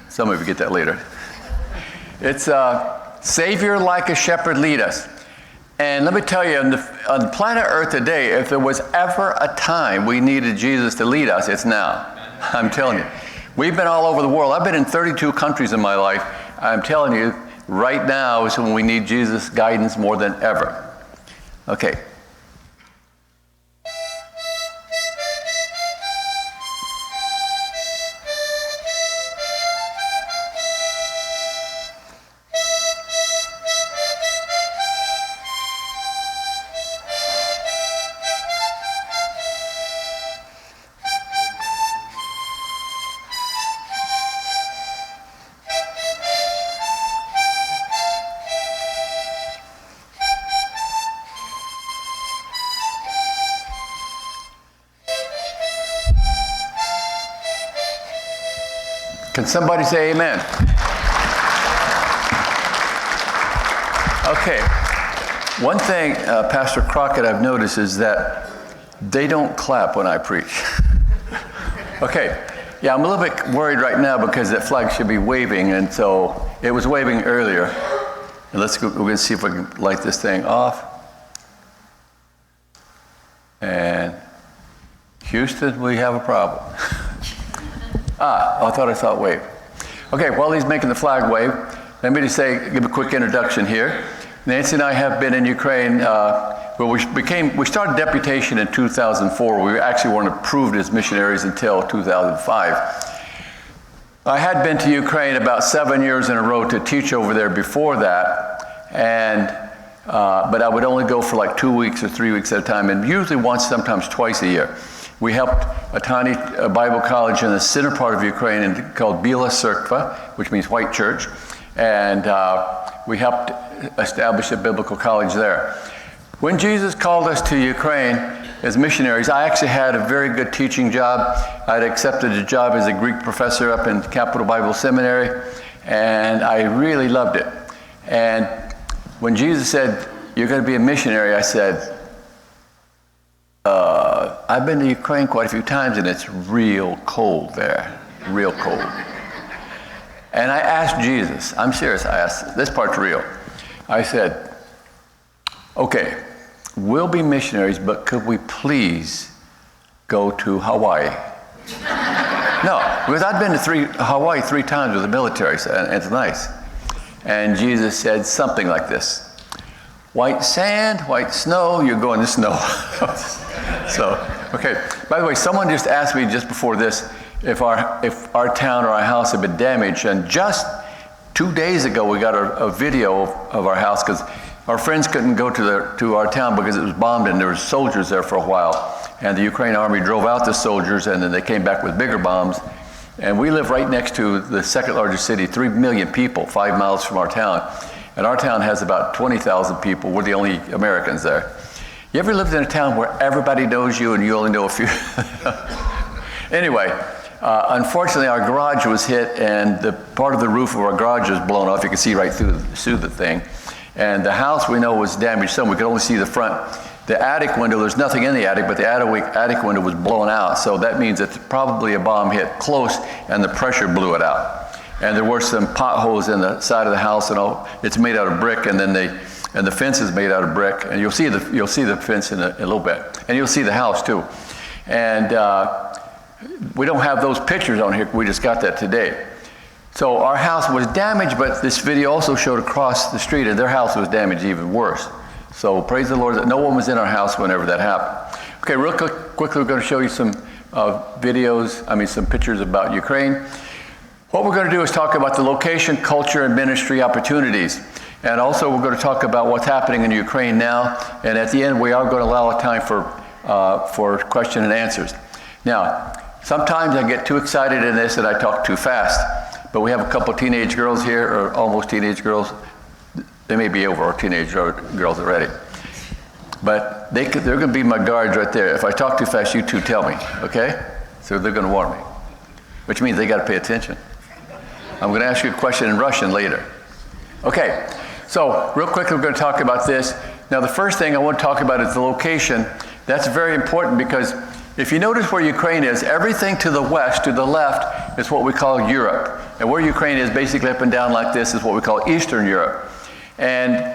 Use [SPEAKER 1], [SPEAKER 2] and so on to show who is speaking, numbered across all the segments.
[SPEAKER 1] Some of you get that later. It's Savior like a shepherd lead us. And let me tell you, on planet Earth today, if there was ever a time we needed Jesus to lead us, it's now. I'm telling you. We've been all over the world. I've been in 32 countries in my life. I'm telling you, right now is when we need Jesus' guidance more than ever. Okay. Can somebody say amen? Okay. One thing, Pastor Crockett, I've noticed is that they don't clap when I preach. Okay. Yeah, I'm a little bit worried right now because that flag should be waving, and so it was waving earlier. And let's go, we're going to see if we can light this thing off. And Houston, we have a problem. I thought I saw it wave. Okay, while he's making the flag wave, let me just give a quick introduction here. Nancy and I have been in Ukraine. We started deputation in 2004. We actually weren't approved as missionaries until 2005. I had been to Ukraine about 7 years in a row to teach over there before that, but I would only go for like 2 weeks or 3 weeks at a time, and usually once, sometimes twice a year. We helped a tiny Bible college in the center part of Ukraine called Bila Cerkva, which means white church, and we helped establish a biblical college there. When Jesus called us to Ukraine as missionaries, I actually had a very good teaching job. I'd accepted a job as a Greek professor up in Capital Bible Seminary, and I really loved it. And when Jesus said, "You're going to be a missionary," I said, I've been to Ukraine quite a few times, and it's real cold there, real cold. And I asked Jesus, I'm serious, I asked, this part's real. I said, okay, we'll be missionaries, but could we please go to Hawaii? No, because I'd been to Hawaii 3 times with the military, and it's nice. And Jesus said something like this: white sand, white snow, you're going to snow. So, okay. By the way, someone just asked me just before this if our town or our house had been damaged, and just 2 days ago we got a video of our house because our friends couldn't go to our town because it was bombed and there were soldiers there for a while, and the Ukraine army drove out the soldiers, and then they came back with bigger bombs. And we live right next to the second largest city, 3 million people, 5 miles from our town. And our town has about 20,000 people. We're the only Americans there. You ever lived in a town where everybody knows you and you only know a few? Anyway, unfortunately our garage was hit, and the part of the roof of our garage was blown off. You can see right through the thing. And the house we know was damaged some. We could only see the front. The attic window, there's nothing in the attic, but the attic window was blown out. So that means that probably a bomb hit close and the pressure blew it out. And there were some potholes in the side of the house, and it's made out of brick, and then the fence is made out of brick. And you'll see the fence in a little bit, and you'll see the house too. And we don't have those pictures on here. We just got that today. So our house was damaged, but this video also showed across the street, and their house was damaged even worse. So praise the Lord that no one was in our house whenever that happened. Okay, real quickly, we're going to show you some some pictures about Ukraine. What we're going to do is talk about the location, culture, and ministry opportunities. And also we're going to talk about what's happening in Ukraine now. And at the end, we are going to allow a time for question and answers. Now, sometimes I get too excited in this and I talk too fast. But we have a couple teenage girls here, or almost teenage girls. They may be over teenage girls already. But they're going to be my guards right there. If I talk too fast, you two tell me, okay? So they're going to warn me, which means they got to pay attention. I'm going to ask you a question in Russian later. Okay, so real quickly we're going to talk about this. Now the first thing I want to talk about is the location. That's very important because if you notice where Ukraine is, everything to the west, to the left, is what we call Europe. And where Ukraine is, basically up and down like this, is what we call Eastern Europe. And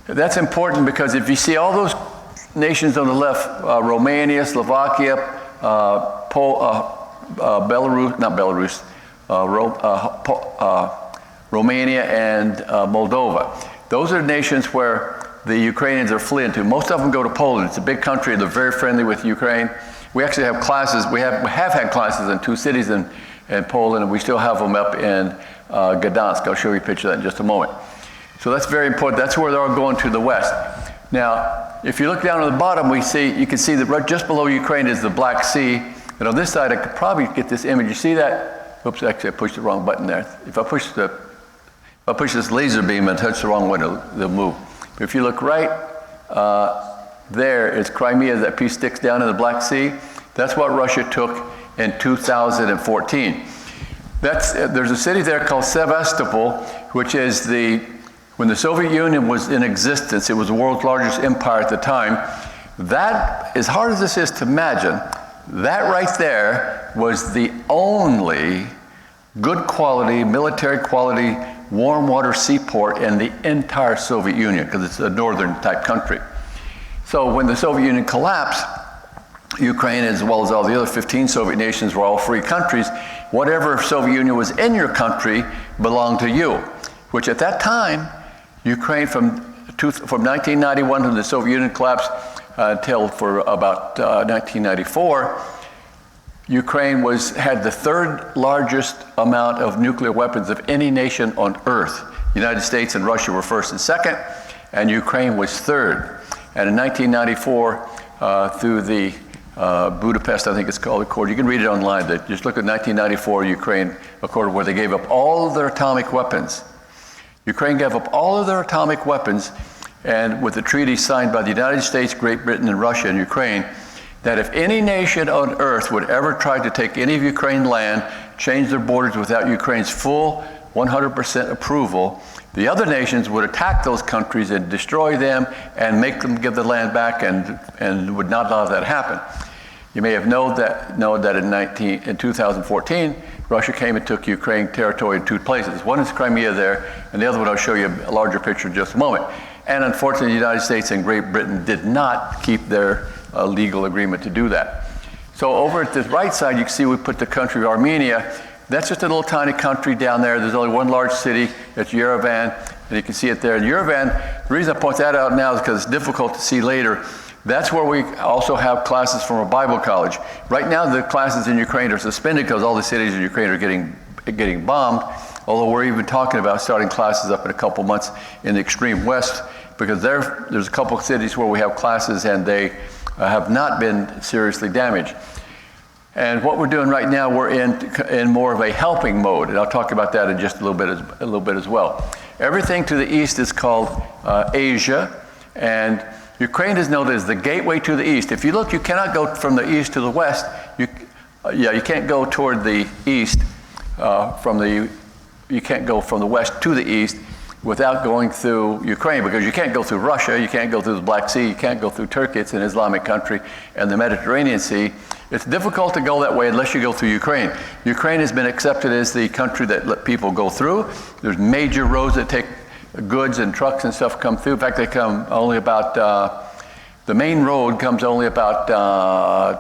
[SPEAKER 1] that's important because if you see all those nations on the left, Romania, Slovakia, Romania and Moldova. Those are nations where the Ukrainians are fleeing to. Most of them go to Poland. It's a big country. They're very friendly with Ukraine. We actually have classes. We have had classes in 2 cities in Poland, and we still have them up in Gdansk. I'll show you a picture of that in just a moment. So that's very important. That's where they're all going to the west. Now, if you look down at the bottom, you can see that right just below Ukraine is the Black Sea. And on this side, I could probably get this image. You see that? Oops, actually I pushed the wrong button there. If I push this laser beam and touch the wrong one, it'll move. But if you look right there is Crimea. That piece sticks down in the Black Sea. That's what Russia took in 2014. There's a city there called Sevastopol, which is when the Soviet Union was in existence, it was the world's largest empire at the time. That, as hard as this is to imagine, that right there was the only good quality, military quality, warm water seaport in the entire Soviet Union, because it's a northern type country. So when the Soviet Union collapsed, Ukraine, as well as all the other 15 Soviet nations, were all free countries. Whatever Soviet Union was in your country belonged to you, which at that time, Ukraine from 1991 when the Soviet Union collapsed until for about 1994, Ukraine had the 3rd largest amount of nuclear weapons of any nation on earth. The United States and Russia were 1st and 2nd, and Ukraine was 3rd. And in 1994, through the Budapest, I think it's called, Accord. You can read it online. Just look at 1994 Ukraine Accord, where they gave up all of their atomic weapons. Ukraine gave up all of their atomic weapons, and with the treaty signed by the United States, Great Britain, and Russia and Ukraine, that if any nation on earth would ever try to take any of Ukraine land, change their borders without Ukraine's full 100% approval, the other nations would attack those countries and destroy them and make them give the land back, and would not allow that to happen. You may have known that in 2014, Russia came and took Ukraine territory in 2 places. One is Crimea there, and the other one I'll show you a larger picture in just a moment. And unfortunately, the United States and Great Britain did not keep their legal agreement to do that. So over at the right side, you can see we put the country of Armenia. That's just a little tiny country down there. There's only one large city. It's Yerevan, and you can see it there. And Yerevan, the reason I point that out now is because it's difficult to see later. That's where we also have classes from a Bible college. Right now, the classes in Ukraine are suspended because all the cities in Ukraine are getting bombed, although we're even talking about starting classes up in a couple months in the extreme west, because there's a couple of cities where we have classes and they have not been seriously damaged. And what we're doing right now, we're in more of a helping mode, and I'll talk about that in just a little bit as well. Everything to the east is called Asia, and Ukraine is known as the gateway to the east. If you look, you cannot go from the east to the west. You can't go toward the east you can't go from the west to the east without going through Ukraine, because you can't go through Russia, you can't go through the Black Sea, you can't go through Turkey, it's an Islamic country, and the Mediterranean Sea. It's difficult to go that way unless you go through Ukraine. Ukraine has been accepted as the country that let people go through. There's major roads that take goods and trucks and stuff come through. In fact, they come only about, the main road comes only about I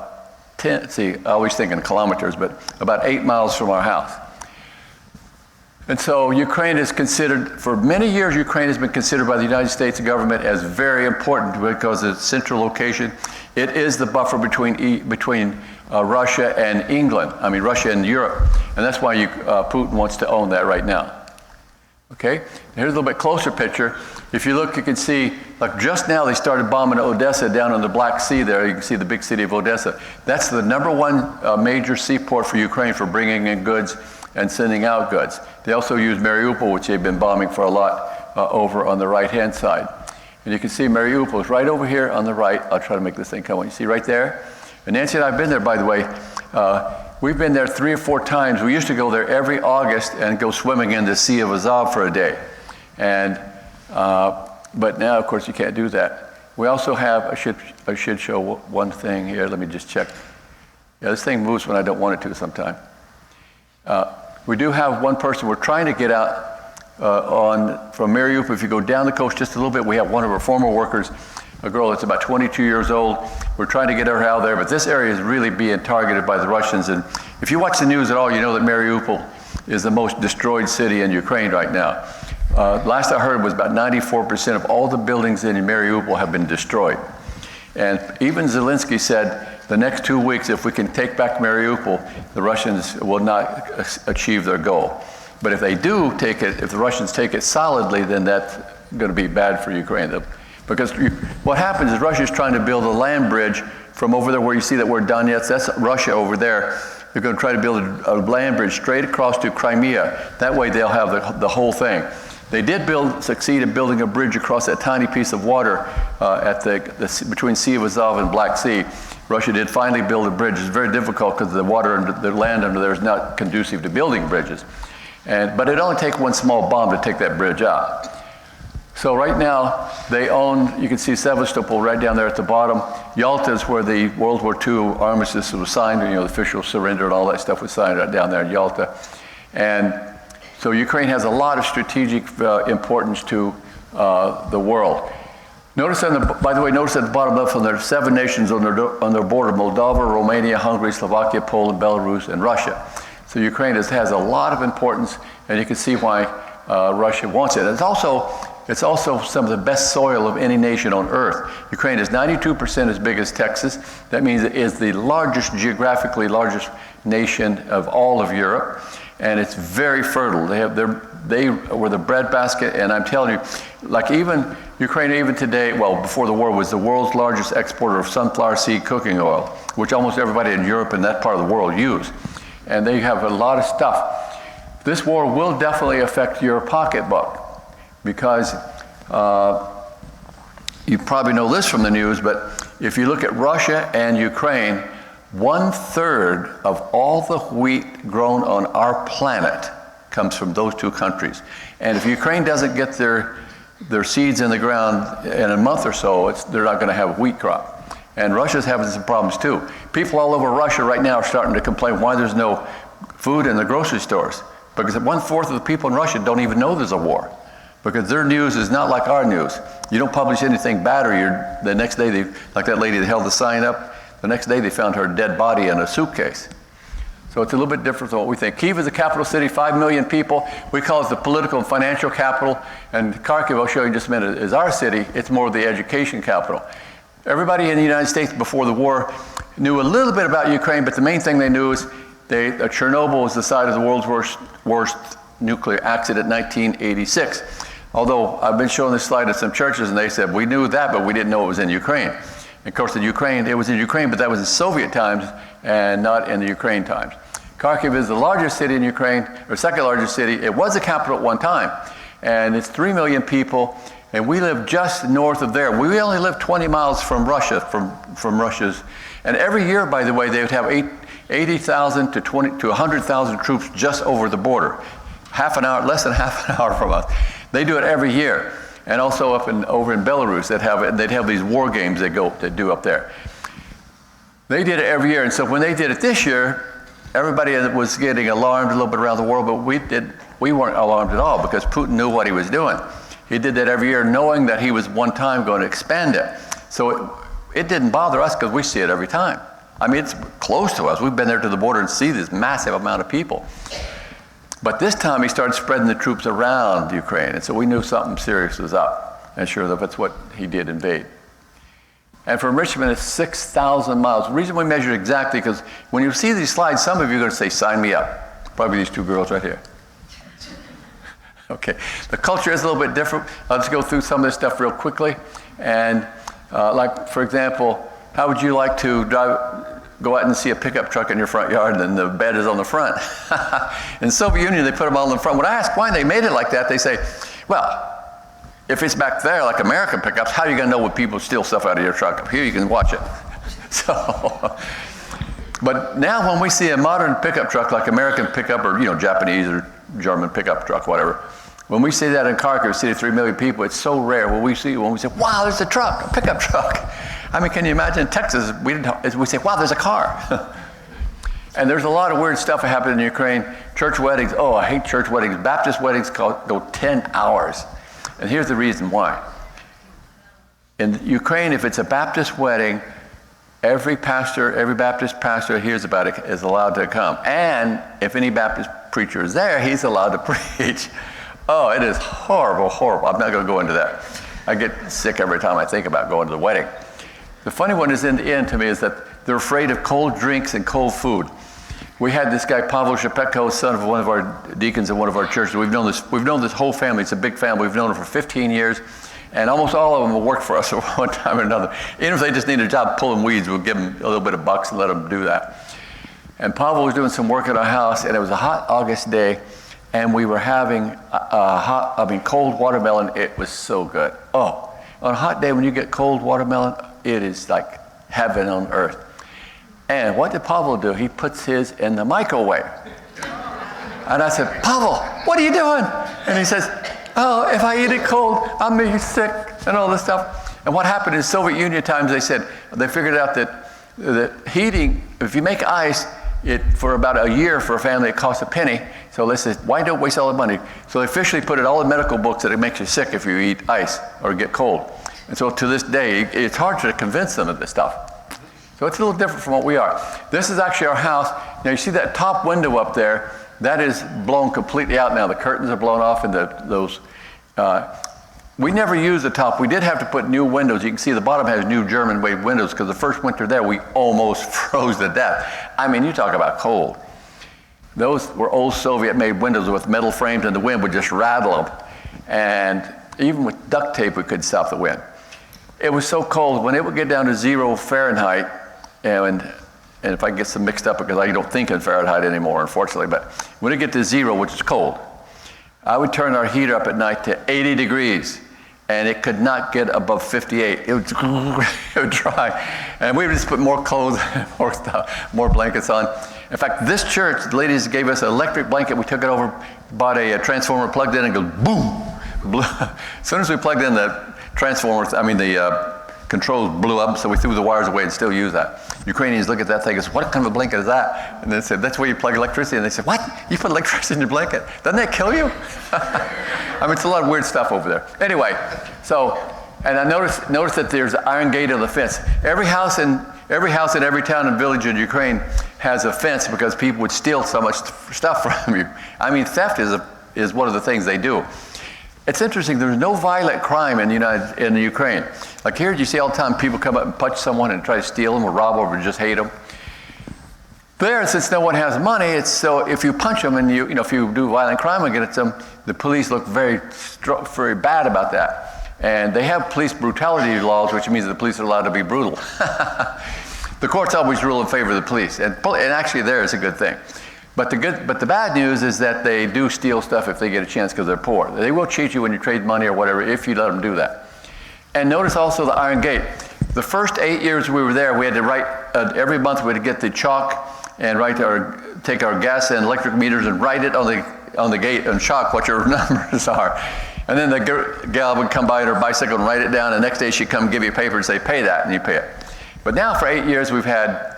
[SPEAKER 1] always think in kilometers, but about 8 miles from our house. And so Ukraine is considered, for many years, Ukraine has been considered by the United States government as very important because of its central location. It is the buffer between Russia and England, Russia and Europe. And that's why Putin wants to own that right now. Okay, here's a little bit closer picture. If you look, you can see, like just now they started bombing Odessa down in the Black Sea there. You can see the big city of Odessa. That's the #1 major seaport for Ukraine for bringing in goods and sending out goods. They also use Mariupol, which they've been bombing for a lot, over on the right-hand side. And you can see Mariupol is right over here on the right. I'll try to make this thing come on. You see right there? And Nancy and I have been there, by the way. We've been there 3 or 4 times. We used to go there every August and go swimming in the Sea of Azov for a day. But now, of course, you can't do that. We also have, I should show one thing here. Let me just check. Yeah, this thing moves when I don't want it to sometimes. We do have one person we're trying to get out from Mariupol. If you go down the coast just a little bit, we have one of our former workers, a girl that's about 22 years old. We're trying to get her out there, but this area is really being targeted by the Russians. And if you watch the news at all, you know that Mariupol is the most destroyed city in Ukraine right now. Last I heard was about 94% of all the buildings in Mariupol have been destroyed. And even Zelensky said, the next 2 weeks, if we can take back Mariupol, the Russians will not achieve their goal. But if they do take it, if the Russians take it solidly, then that's going to be bad for Ukraine. Because what happens is Russia's trying to build a land bridge from over there where you see that word Donetsk, that's Russia over there. They're going to try to build a land bridge straight across to Crimea. That way they'll have the whole thing. They did succeed in building a bridge across that tiny piece of water between Sea of Azov and Black Sea. Russia did finally build a bridge. It's very difficult because the land under there is not conducive to building bridges. But it only takes one small bomb to take that bridge out. So right now, they own, you can see Sevastopol right down there at the bottom. Yalta is where the World War II armistice was signed, the official surrender and all that stuff was signed right down there in Yalta. And so Ukraine has a lot of strategic importance to the world. Notice, by the way, notice at the bottom left, there are 7 nations on their border: Moldova, Romania, Hungary, Slovakia, Poland, Belarus, and Russia. So Ukraine has a lot of importance, and you can see why Russia wants it. It's also some of the best soil of any nation on earth. Ukraine is 92% as big as Texas. That means it is the geographically largest nation of all of Europe, and it's very fertile. They were the breadbasket, and I'm telling you, like even Ukraine, even today, well, before the war, was the world's largest exporter of sunflower seed cooking oil, which almost everybody in Europe and that part of the world use. And they have a lot of stuff. This war will definitely affect your pocketbook, because you probably know this from the news, but if you look at Russia and Ukraine, 1/3 of all the wheat grown on our planet comes from those two countries. And if Ukraine doesn't get their seeds in the ground in a month or so, they're not going to have a wheat crop. And Russia's having some problems too. People all over Russia right now are starting to complain why there's no food in the grocery stores. Because 1/4 of the people in Russia don't even know there's a war. Because their news is not like our news. You don't publish anything bad, or the next day, like that lady that held the sign up, the next day they found her dead body in a suitcase. So it's a little bit different than what we think. Kyiv is the capital city, 5 million people. We call it the political and financial capital. And Kharkiv, I'll show you in just a minute, is our city. It's more the education capital. Everybody in the United States before the war knew a little bit about Ukraine, but the main thing they knew is Chernobyl was the site of the world's worst nuclear accident in 1986. Although I've been showing this slide at some churches, and they said, we knew that, but we didn't know it was in Ukraine. And of course, it was in Ukraine, but that was in Soviet times and not in the Ukraine times. Kharkiv is the largest city in Ukraine, or second largest city. It was the capital at one time, and it's 3 million people, and we live just north of there. We only live 20 miles from Russia, from Russia's. And every year, by the way, they would have 80,000 to 100,000 troops just over the border. Less than half an hour from us. They do it every year. And also over in Belarus, they'd have these war games they do up there. They did it every year, and so when they did it this year, everybody was getting alarmed a little bit around the world, but we weren't alarmed at all because Putin knew what he was doing. He did that every year knowing that he was one time going to expand it. So it didn't bother us because we see it every time. I mean, it's close to us. We've been there to the border and see this massive amount of people. But this time he started spreading the troops around Ukraine, and so we knew something serious was up. And sure, that's what he did invade. And from Richmond, it's 6,000 miles. The reason we measure exactly, because when you see these slides, some of you are going to say, sign me up. Probably these two girls right here. Okay, the culture is a little bit different. I'll just go through some of this stuff real quickly. And like, for example, how would you like to go out and see a pickup truck in your front yard and the bed is on the front? In the Soviet Union, they put them all in the front. When I ask why they made it like that, they say, well, if it's back there like American pickups, how are you going to know when people steal stuff out of your truck? Up here, you can watch it. But now when we see a modern pickup truck like American pickup or Japanese or German pickup truck, whatever, when we see that in Kharkiv, a city of 3 million people, it's so rare. When we say, wow, there's a truck, a pickup truck. I mean, can you imagine in Texas, we say, wow, there's a car. And there's a lot of weird stuff that happened in Ukraine. Church weddings, oh, I hate church weddings. Baptist weddings go 10 hours. And here's the reason why. In Ukraine, if it's a Baptist wedding, every Baptist pastor hears about it is allowed to come. And if any Baptist preacher is there, he's allowed to preach. Oh, it is horrible, horrible. I'm not going to go into that. I get sick every time I think about going to the wedding. The funny one is in the end to me is that they're afraid of cold drinks and cold food. We had this guy, Pavel Shepetko, son of one of our deacons in one of our churches. We've known this whole family. It's a big family. We've known him for 15 years. And almost all of them will work for us at one time or another. Even if they just need a job pulling weeds, we'll give them a little bit of bucks and let them do that. And Pavel was doing some work at our house, and it was a hot August day, and we were having cold watermelon. It was so good. Oh, on a hot day when you get cold watermelon, it is like heaven on earth. And what did Pavel do? He puts his in the microwave. And I said, Pavel, what are you doing? And he says, oh, if I eat it cold, I'll be sick and all this stuff. And what happened in Soviet Union times, they figured out that heating, if you make ice, for about a year for a family, it costs a penny. So they said, why don't waste all the money? So they officially put it all in medical books that it makes you sick if you eat ice or get cold. And so to this day, it's hard to convince them of this stuff. So it's a little different from what we are. This is actually our house. Now you see that top window up there, that is blown completely out now. The curtains are blown off and we never used the top. We did have to put new windows. You can see the bottom has new German wave windows because the first winter there, we almost froze to death. I mean, you talk about cold. Those were old Soviet-made windows with metal frames and the wind would just rattle them. And even with duct tape, we couldn't stop the wind. It was so cold. When it would get down to 0 Fahrenheit, and if I get some mixed up because I don't think in Fahrenheit anymore, unfortunately, but when it get to 0, which is cold, I would turn our heater up at night to 80 degrees, and it could not get above 58. It would dry. And we would just put more clothes, more stuff, more blankets on. In fact, this church, the ladies gave us an electric blanket. We took it over, bought a transformer, plugged in, and goes boom. As soon as we plugged in the transformers, the controls blew up, so we threw the wires away and still use that. Ukrainians look at that thing and say, what kind of a blanket is that? And they said, that's where you plug electricity. And they said, what? You put electricity in your blanket? Doesn't that kill you? It's a lot of weird stuff over there. Anyway, and I noticed that there's an iron gate on the fence. Every house in every town and village in Ukraine has a fence because people would steal so much stuff from you. Theft is one of the things they do. It's interesting, there's no violent crime in the Ukraine. Like here, you see all the time people come up and punch someone and try to steal them or rob them or just hate them. There, since no one has money, it's so if you punch them and if you do violent crime against them, the police look very bad about that. And they have police brutality laws, which means the police are allowed to be brutal. The courts always rule in favor of the police, and actually there is a good thing. But the bad news is that they do steal stuff if they get a chance because they're poor. They will cheat you when you trade money or whatever if you let them do that. And notice also the iron gate. The first 8 years we were there, we had to write, every month we had to get the chalk and take our gas and electric meters and write it on the gate and chalk what your numbers are. And then the gal would come by on her bicycle and write it down. And the next day she'd come give you a paper and say, pay that, and you pay it. But now for 8 years we've had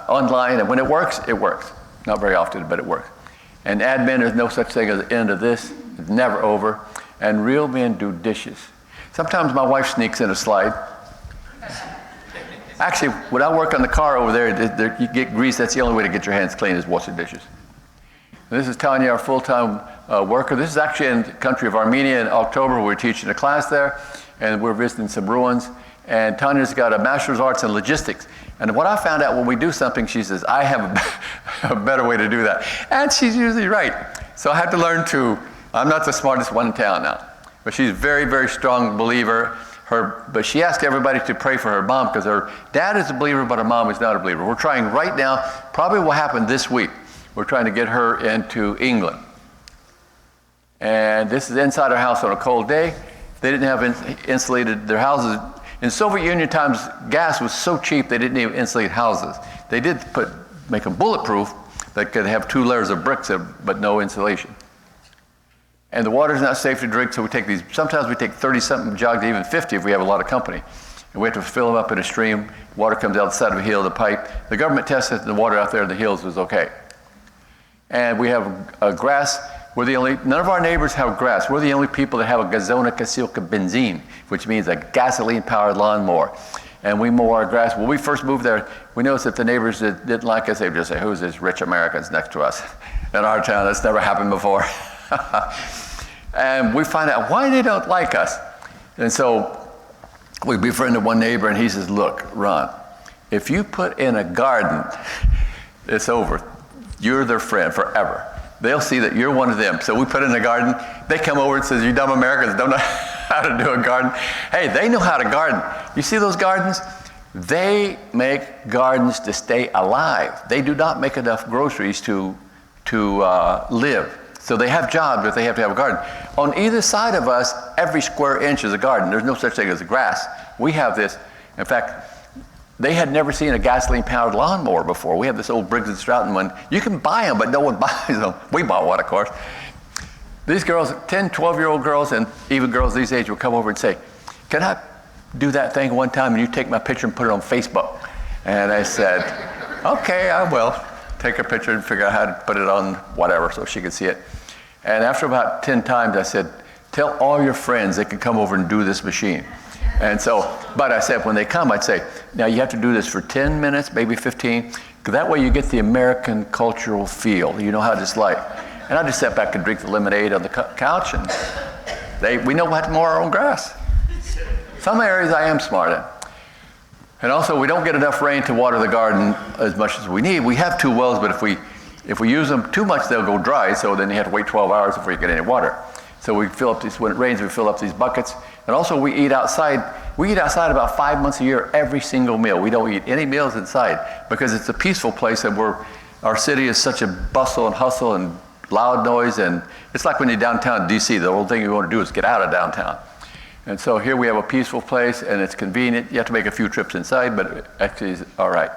[SPEAKER 1] online, and when it works, it works. Not very often, but it works. And admin, there's no such thing as the end of this. It's never over. And real men do dishes. Sometimes my wife sneaks in a slide. Actually, when I work on the car over there, you get grease. That's the only way to get your hands clean is wash the dishes. And this is Tanya, our full-time worker. This is actually in the country of Armenia in October. We're teaching a class there, and we're visiting some ruins. And Tanya's got a master's of arts in logistics. And what I found out when we do something, she says, I have a better way to do that. And she's usually right. So I have to learn I'm not the smartest one in town now. But she's a very, very strong believer. But she asked everybody to pray for her mom because her dad is a believer, but her mom is not a believer. We're trying right now, probably will happen this week. We're trying to get her into England. And this is inside our house on a cold day. They didn't have insulated their houses. In Soviet Union times, gas was so cheap they didn't even insulate houses. They did make them bulletproof that could have 2 layers of bricks, but no insulation. And the water's not safe to drink, so sometimes we take 30-something jugs, even 50 if we have a lot of company. and we have to fill them up in a stream. Water comes out the side of a hill, the pipe. The government tested the water out there in the hills was okay. And we have grass. None of our neighbors have grass. We're the only people that have a gazona casilka benzine, which means a gasoline-powered lawnmower. And we mow our grass. When we first moved there, we noticed that the neighbors that didn't like us, they would just say, who's this rich Americans next to us? In our town, that's never happened before. And we find out why they don't like us. And so we befriended one neighbor, and he says, look, Ron, if you put in a garden, it's over. You're their friend forever. They'll see that you're one of them. So we put in a garden. They come over and says, you dumb Americans don't know how to do a garden. Hey, they know how to garden. You see those gardens? They make gardens to stay alive. They do not make enough groceries to live. So they have jobs, but they have to have a garden. On either side of us, every square inch is a garden. There's no such thing as grass. We have this. In fact, they had never seen a gasoline-powered lawnmower before. We have this old Briggs & Stratton one. You can buy them, but no one buys them. We bought one, of course. These girls, 10, 12-year-old girls, and even girls these age will come over and say, can I do that thing one time and you take my picture and put it on Facebook? And I said, okay, I will. Take a picture and figure out how to put it on whatever so she can see it. And after about 10 times, I said, tell all your friends they can come over and do this machine. And so, but I said, when they come, I'd say, now you have to do this for 10 minutes, maybe 15, because that way you get the American cultural feel. You know how it's like. And I just sat back and drink the lemonade on the couch, and we know how to mow our own grass. Some areas I am smart in. And also, we don't get enough rain to water the garden as much as we need. We have 2 wells, but if we use them too much, they'll go dry, so then you have to wait 12 hours before you get any water. So we fill up these, when it rains, we fill up these buckets. And also we eat outside. We eat outside about 5 months a year, every single meal. We don't eat any meals inside because it's a peaceful place, and our city is such a bustle and hustle and loud noise. And it's like when you're downtown DC, the only thing you want to do is get out of downtown. And so here we have a peaceful place, and it's convenient. You have to make a few trips inside, but it actually is all right.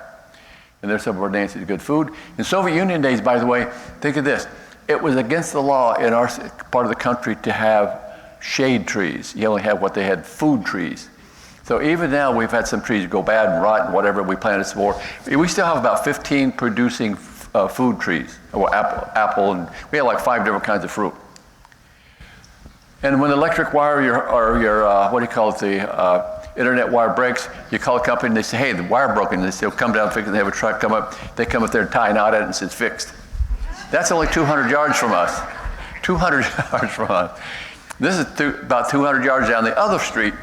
[SPEAKER 1] And there's some of our dances, good food. In Soviet Union days, by the way, think of this. It was against the law in our part of the country to have shade trees. You only have what they had, food trees. So even now we've had some trees go bad and rot and whatever, we planted some more. We still have about 15 producing food trees, or apple, and we have like 5 different kinds of fruit. And when the electric wire or your what do you call it, the internet wire breaks, you call a company and they say, hey, the wire broken. They'll come down and fix it. They have a truck come up. They come up there and tie a knot at it and it's fixed. That's only 200 yards from us. 200 yards from us. This is about 200 yards down the other street.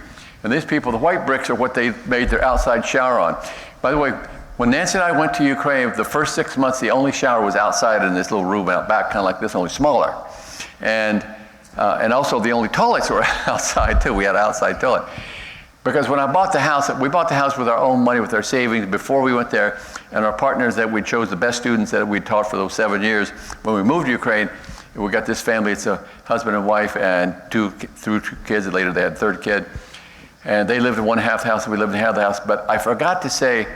[SPEAKER 1] And these people, the white bricks are what they made their outside shower on. By the way, when Nancy and I went to Ukraine, the first 6 months, the only shower was outside in this little room out back, kind of like this, only smaller. And also the only toilets were outside too. We had an outside toilet. Because when I bought the house, we bought the house with our own money, with our savings before we went there. And our partners that we chose, the best students that we taught for those 7 years. When we moved to Ukraine, we got this family. It's a husband and wife and two kids. And later they had a third kid. And they lived in one half the house and we lived in half the house. But I forgot to say,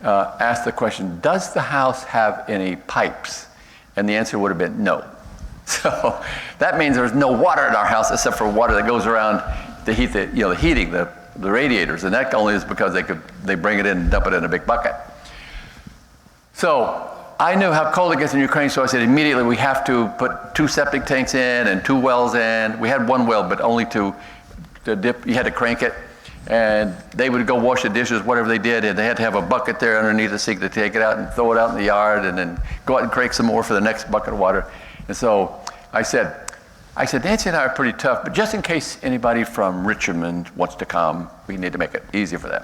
[SPEAKER 1] ask the question, does the house have any pipes? And the answer would have been no. So that means there's no water in our house except for water that goes around to heat the heating, the radiators. And that only is because they bring it in and dump it in a big bucket. So I knew how cold it gets in Ukraine, so I said immediately we have to put 2 septic tanks in and 2 wells in. We had 1 well, but only to dip. You had to crank it. And they would go wash the dishes, whatever they did, and they had to have a bucket there underneath the sink to take it out and throw it out in the yard and then go out and crank some more for the next bucket of water. And so I said, Nancy and I are pretty tough, but just in case anybody from Richmond wants to come, we need to make it easy for them.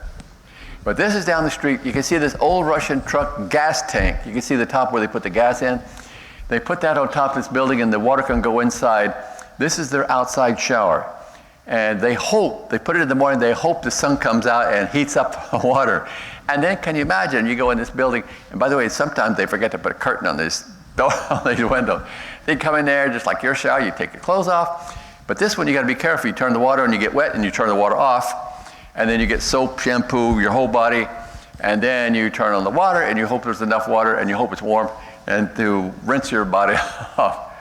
[SPEAKER 1] But this is down the street. You can see this old Russian truck gas tank. You can see the top where they put the gas in. They put that on top of this building and the water can go inside. This is their outside shower. And they put it in the morning, they hope the sun comes out and heats up the water. And then can you imagine, you go in this building, and by the way, sometimes they forget to put a curtain on this door, on these windows. They come in there just like your shower, you take your clothes off. But this one, you gotta be careful. You turn the water and you get wet and you turn the water off. And then you get soap, shampoo, your whole body. And then you turn on the water and you hope there's enough water and you hope it's warm and to rinse your body off.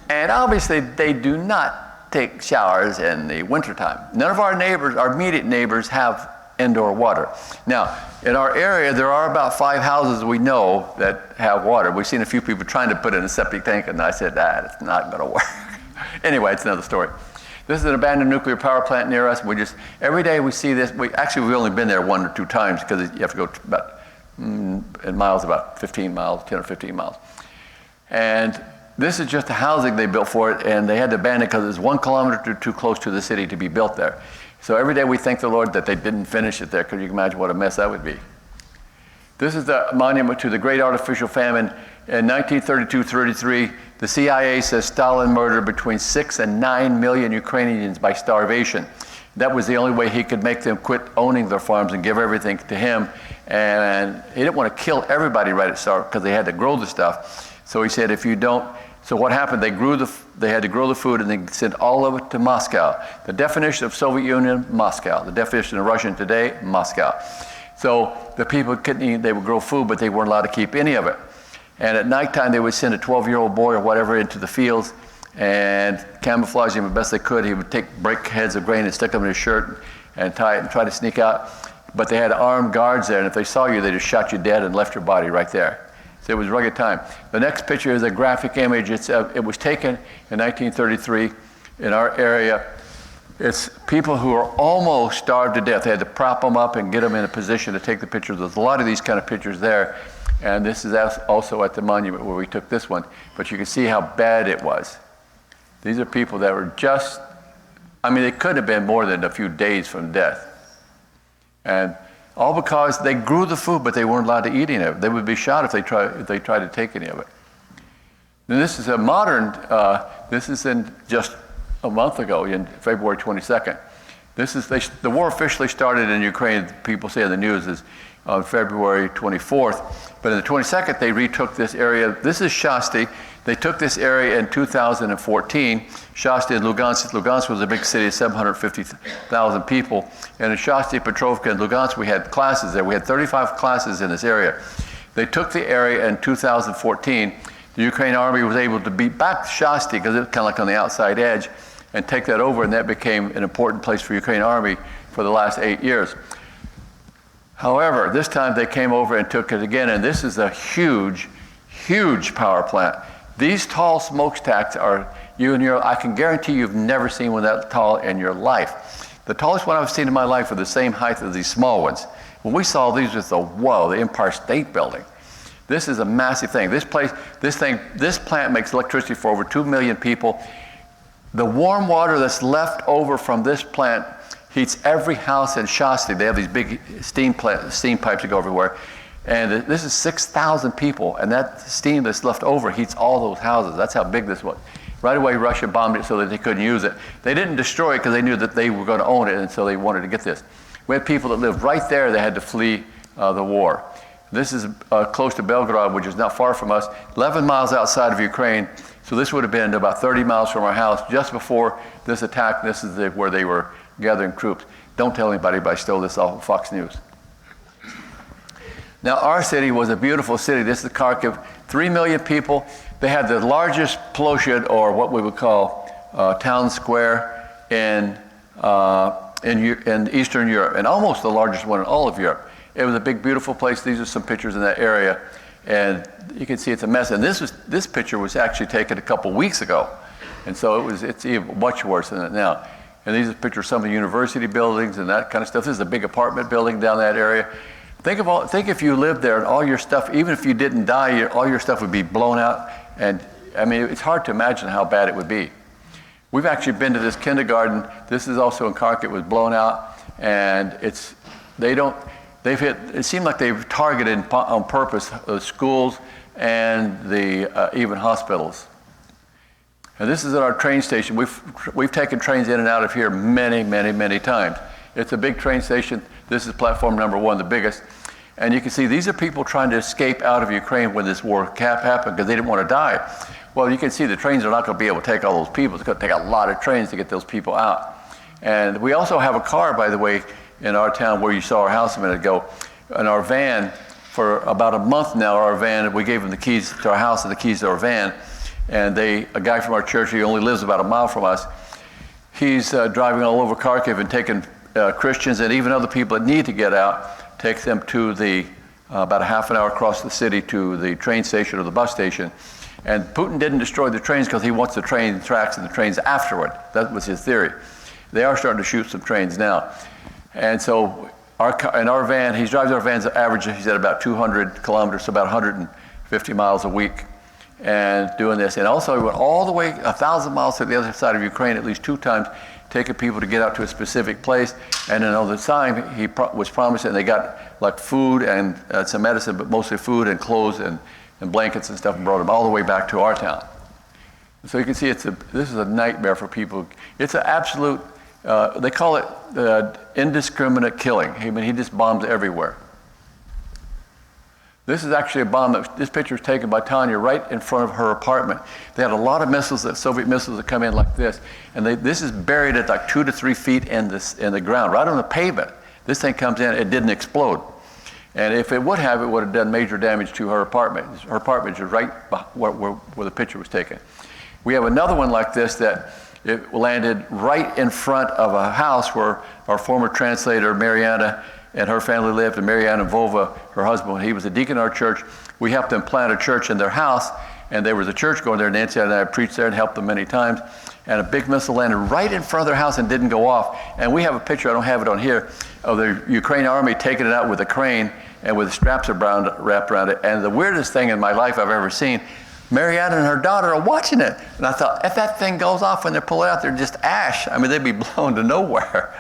[SPEAKER 1] And obviously they do not take showers in the wintertime. None of our neighbors, our immediate neighbors, have indoor water. Now, in our area, there are about 5 houses we know that have water. We've seen a few people trying to put in a septic tank, and I said, it's not going to work. Anyway, it's another story. This is an abandoned nuclear power plant near us. Every day we see this. We've only been there 1 or 2 times because you have to go about, in miles, about 15 miles, 10 or 15 miles. And this is just the housing they built for it, and they had to abandon it because it was 1 kilometer too close to the city to be built there. So every day we thank the Lord that they didn't finish it there, because you can imagine what a mess that would be. This is the monument to the great artificial famine. In 1932-33, the CIA says Stalin murdered between 6 and 9 million Ukrainians by starvation. That was the only way he could make them quit owning their farms and give everything to him. And he didn't want to kill everybody right at start because they had to grow the stuff. So he said, if you don't, so what happened, they had to grow the food and they sent all of it to Moscow. The definition of Soviet Union, Moscow. The definition of Russian today, Moscow. So the people couldn't eat, they would grow food, but they weren't allowed to keep any of it. And at nighttime, they would send a 12-year-old boy or whatever into the fields and camouflage him the best they could. He would break heads of grain and stick them in his shirt and tie it and try to sneak out. But they had armed guards there, and if they saw you, they just shot you dead and left your body right there. So it was rugged time. The next picture is a graphic image. It was taken in 1933 in our area. It's people who are almost starved to death. They had to prop them up and get them in a position to take the pictures. There's a lot of these kind of pictures there. And this is also at the monument where we took this one. But you can see how bad it was. These are people that were just, they could have been more than a few days from death. And all because they grew the food, but they weren't allowed to eat any of it. They would be shot if they tried to take any of it. And this is a modern, this is in just a month ago, in February 22nd. The war officially started in Ukraine, people say in the news, is on February 24th. But in the 22nd, they retook this area. This is Shasti. They took this area in 2014. Shasti and Lugansk. Lugansk was a big city of 750,000 people. And in Shasti, Petrovka, and Lugansk, we had classes there. We had 35 classes in this area. They took the area in 2014. The Ukraine army was able to beat back Shasti, because it was kind of like on the outside edge, and take that over, and that became an important place for the Ukraine army for the last 8 years. However, this time they came over and took it again, and this is a huge, huge power plant. These tall smokestacks are, I can guarantee you've never seen one that tall in your life. The tallest one I've seen in my life are the same height as these small ones. When we saw these, it was the Empire State Building. This is a massive thing. This plant makes electricity for over 2 million people. The warm water that's left over from this plant heats every house in Shasti. They have these big steam pipes that go everywhere. And this is 6,000 people, and that steam that's left over heats all those houses. That's how big this was. Right away, Russia bombed it so that they couldn't use it. They didn't destroy it because they knew that they were going to own it, and so they wanted to get this. We had people that lived right there that had to flee the war. This is close to Belgrade, which is not far from us, 11 miles outside of Ukraine. So this would have been about 30 miles from our house just before this attack. This is where they were gathering troops. Don't tell anybody, but I stole this off of Fox News. Now, our city was a beautiful city. This is Kharkiv, 3 million people. They had the largest plощad, or what we would call town square, in Eastern Europe, and almost the largest one in all of Europe. It was a big, beautiful place. These are some pictures in that area, and you can see it's a mess. And this picture was actually taken a couple weeks ago, and so it's even much worse than it now. And these are pictures of some of the university buildings and that kind of stuff. This is a big apartment building down that area. Think if you lived there and all your stuff, even if you didn't die, all your stuff would be blown out. And it's hard to imagine how bad it would be. We've actually been to this kindergarten. This is also in Kharkiv. It was blown out, and it seemed like they've targeted on purpose the schools and the even hospitals. And this is at our train station. We've taken trains in and out of here many, many, many times. It's a big train station. This is platform number 1, the biggest. And you can see these are people trying to escape out of Ukraine when this war happened because they didn't want to die. Well, you can see the trains are not going to be able to take all those people. It's going to take a lot of trains to get those people out. And we also have a car, by the way, in our town where you saw our house a minute ago. In our van, for about a month now, our van, we gave them the keys to our house and the keys to our van. And a guy from our church, he only lives about a mile from us, he's driving all over Kharkiv and taking Christians and even other people that need to get out, take them to the about a half an hour across the city to the train station or the bus station. And Putin didn't destroy the trains because he wants the train tracks and the trains afterward. That was his theory. They are starting to shoot some trains now. And so in our van, he drives our vans average, he's at about 200 kilometers, so about 150 miles a week, and doing this. And also he went all the way 1,000 miles to the other side of Ukraine at least 2 times, taking people to get out to a specific place. And then all the time he was promised, and they got like food and some medicine, but mostly food and clothes and blankets and stuff, and brought them all the way back to our town. So you can see this is a nightmare for people. It's an absolute, they call it indiscriminate killing. I mean, he just bombs everywhere. This is actually a bomb this picture was taken by Tanya right in front of her apartment. They had a lot of missiles, Soviet missiles that come in like this, and this is buried at like 2 to 3 feet in the ground, right on the pavement. This thing comes in, it didn't explode. And if it would have done major damage to her apartment. Her apartment is right where the picture was taken. We have another one like this that it landed right in front of a house where our former translator, Mariana, and her family lived, and Mariana Vova, her husband, he was a deacon in our church. We helped them plant a church in their house, and there was a church going there. Nancy and I preached there and helped them many times. And a big missile landed right in front of their house and didn't go off. And we have a picture, I don't have it on here, of the Ukrainian army taking it out with a crane and with straps wrapped around it. And the weirdest thing in my life I've ever seen, Mariana and her daughter are watching it. And I thought, if that thing goes off when they pull it out, they're just ash. I mean, they'd be blown to nowhere.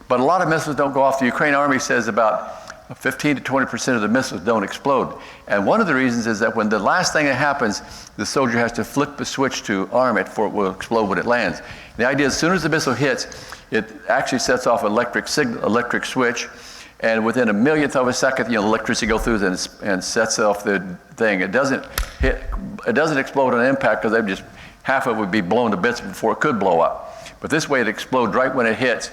[SPEAKER 1] But a lot of missiles don't go off. The Ukrainian army says about 15 to 20% of the missiles don't explode. And one of the reasons is that when the last thing that happens, the soldier has to flip the switch to arm it before it will explode when it lands. The idea is as soon as the missile hits, it actually sets off an electric switch, and within a millionth of a second, the electricity goes through and sets off the thing. It doesn't explode on impact because half of it would be blown to bits before it could blow up. But this way it explodes right when it hits,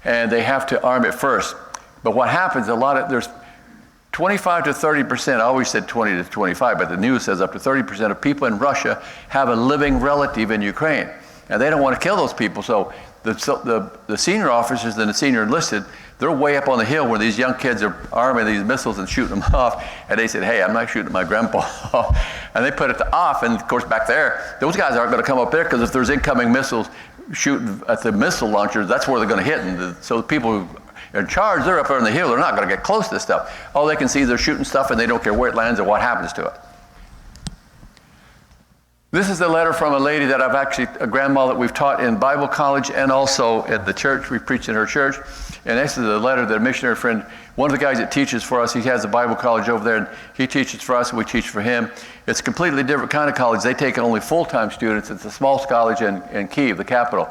[SPEAKER 1] and they have to arm it first. But what happens, there's 25 to 30%, I always said 20 to 25, but the news says up to 30% of people in Russia have a living relative in Ukraine. And they don't want to kill those people, so the senior officers and the senior enlisted, they're way up on the hill where these young kids are arming these missiles and shooting them off, and they said, hey, I'm not shooting at my grandpa. And they put it off, and of course back there, those guys aren't going to come up there because if there's incoming missiles shooting at the missile launchers, that's where they're going to hit. And so the people who are in charge, they're up there on the hill, they're not going to get close to this stuff. All they can see is they're shooting stuff, and they don't care where it lands or what happens to it. This is a letter from a lady that a grandma that we've taught in Bible college and also at the church. We preach in her church. And this is a letter that a missionary friend, one of the guys that teaches for us, he has a Bible college over there, and he teaches for us, and we teach for him. It's a completely different kind of college. They take only full-time students. It's a small college in Kyiv, the capital.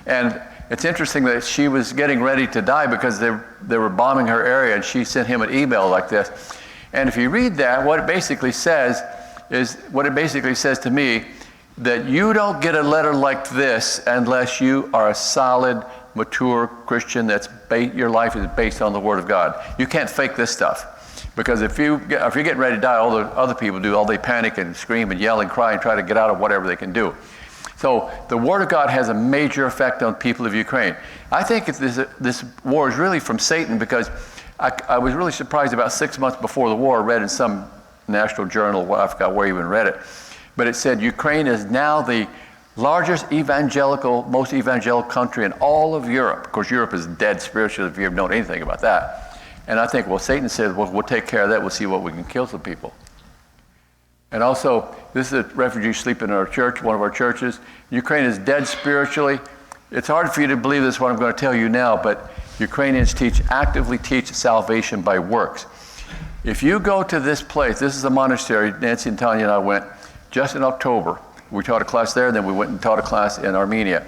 [SPEAKER 1] And it's interesting that she was getting ready to die because they were bombing her area, and she sent him an email like this. And if you read that, what it basically says to me, that you don't get a letter like this unless you are a solid, mature Christian your life is based on the Word of God. You can't fake this stuff. Because if you're getting ready to die, all the other people do, they panic and scream and yell and cry and try to get out of whatever they can do. So the Word of God has a major effect on people of Ukraine. I think this war is really from Satan because I was really surprised about 6 months before the war, I read in some national journal, I forgot where I even read it, but it said Ukraine is now the largest most evangelical country in all of Europe. Of course, Europe is dead spiritually if you ever known anything about that. And I think, Satan said, we'll take care of that. We'll see what we can kill some people. And also, this is a refugee sleeping in our church, one of our churches. Ukraine is dead spiritually. It's hard for you to believe this, what I'm going to tell you now, but Ukrainians actively teach salvation by works. If you go to this place, this is a monastery, Nancy and Tanya and I went just in October. We taught a class there, and then we went and taught a class in Armenia.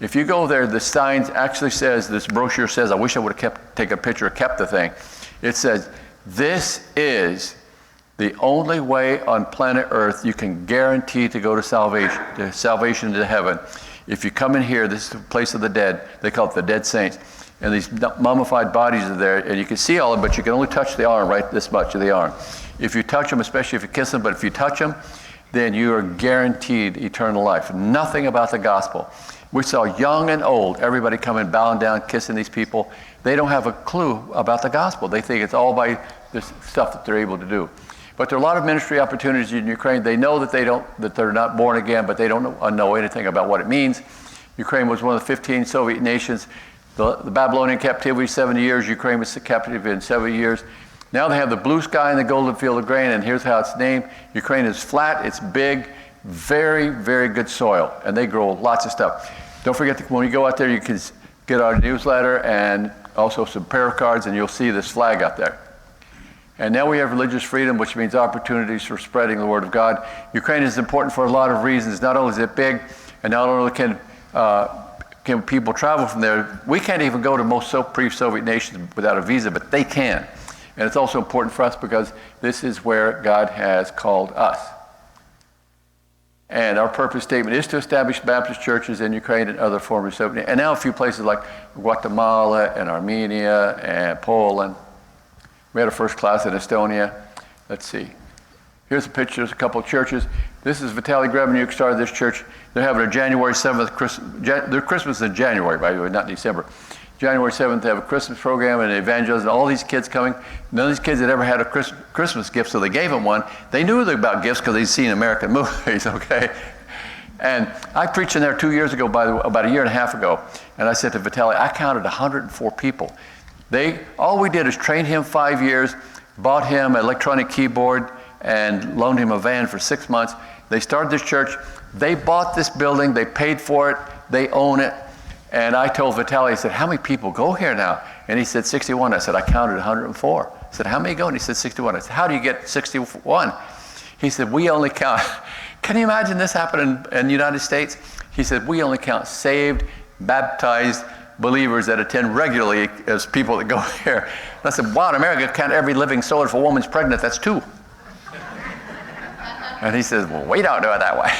[SPEAKER 1] If you go there, the sign actually says, this brochure says, I wish I would have taken a picture, kept the thing. It says, this is the only way on planet Earth you can guarantee to go to salvation to heaven. If you come in here, this is the place of the dead. They call it the dead saints. And these mummified bodies are there, and you can see all of them, but you can only touch the arm, right this much of the arm. If you touch them, especially if you kiss them, but if you touch them, then you are guaranteed eternal life. Nothing about the gospel. We saw young and old, everybody coming, bowing down, kissing these people. They don't have a clue about the gospel. They think it's all by this stuff that they're able to do. But there are a lot of ministry opportunities in Ukraine. They know that they're not born again, but they don't know anything about what it means. Ukraine was one of the 15 Soviet nations. The Babylonian captivity, 70 years. Ukraine was captive in 7 years. Now they have the blue sky and the golden field of grain, and here's how it's named. Ukraine is flat, it's big, very, very good soil, and they grow lots of stuff. Don't forget that when you go out there, you can get our newsletter and also some prayer cards, and you'll see this flag out there. And now we have religious freedom, which means opportunities for spreading the word of God. Ukraine is important for a lot of reasons. Not only is it big, and not only can people travel from there, we can't even go to most pre-Soviet nations without a visa, but they can. And it's also important for us because this is where God has called us. And our purpose statement is to establish Baptist churches in Ukraine and other former Soviet, and now a few places like Guatemala and Armenia and Poland. We had a first class in Estonia. Let's see. Here's a picture of a couple of churches. This is Vitaly Grebenuk started this church. They're having a January 7th their Christmas is in January, by the way, not December. January 7th, they have a Christmas program and evangelism, all these kids coming. None of these kids had ever had a Christmas gift, so they gave them one. They knew about gifts because they'd seen American movies, okay? And I preached in there 2 years ago, about a year and a half ago, and I said to Vitaly, I counted 104 people. All we did is train him 5 years, bought him an electronic keyboard, and loaned him a van for 6 months. They started this church. They bought this building. They paid for it. They own it. And I told Vitaly, I said, how many people go here now? And he said, 61. I said, I counted 104. I said, how many go? And he said, 61. I said, how do you get 61? He said, we only count. Can you imagine this happening in the United States? He said, we only count saved, baptized believers that attend regularly as people that go here. And I said, wow, in America, count every living soul. If a woman's pregnant, that's 2. And he says, well, we don't do it that way.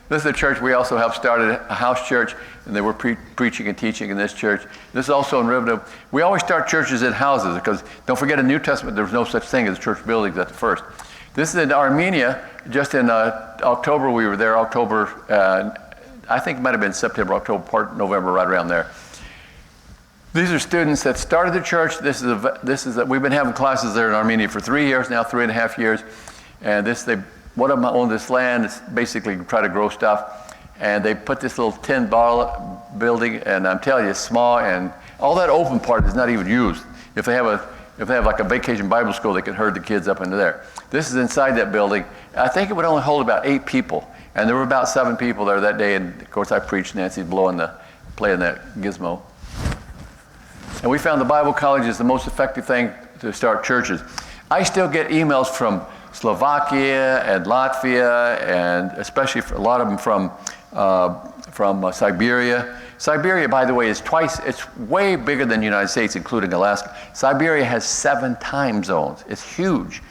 [SPEAKER 1] This is a church we also helped started, a house church, and they were preaching and teaching in this church. This is also in Rivendell. We always start churches in houses because don't forget in the New Testament there was no such thing as church buildings at the first. This is in Armenia. Just in October we were there. I think it might have been September, October, November, right around there. These are students that started the church. We've been having classes there in Armenia for 3 years now, 3.5 years, and one of them owned this land. It's basically try to grow stuff. And they put this little tin building, and I'm telling you, it's small, and all that open part is not even used. If they have like a vacation Bible school, they can herd the kids up into there. This is inside that building. I think it would only hold about 8 people, and there were about 7 people there that day. And of course, I preached. Nancy's playing that gizmo. And we found the Bible college is the most effective thing to start churches. I still get emails from Slovakia and Latvia, and especially a lot of them from Siberia. Siberia, by the way, it's way bigger than the United States, including Alaska. Siberia has 7 time zones. It's huge.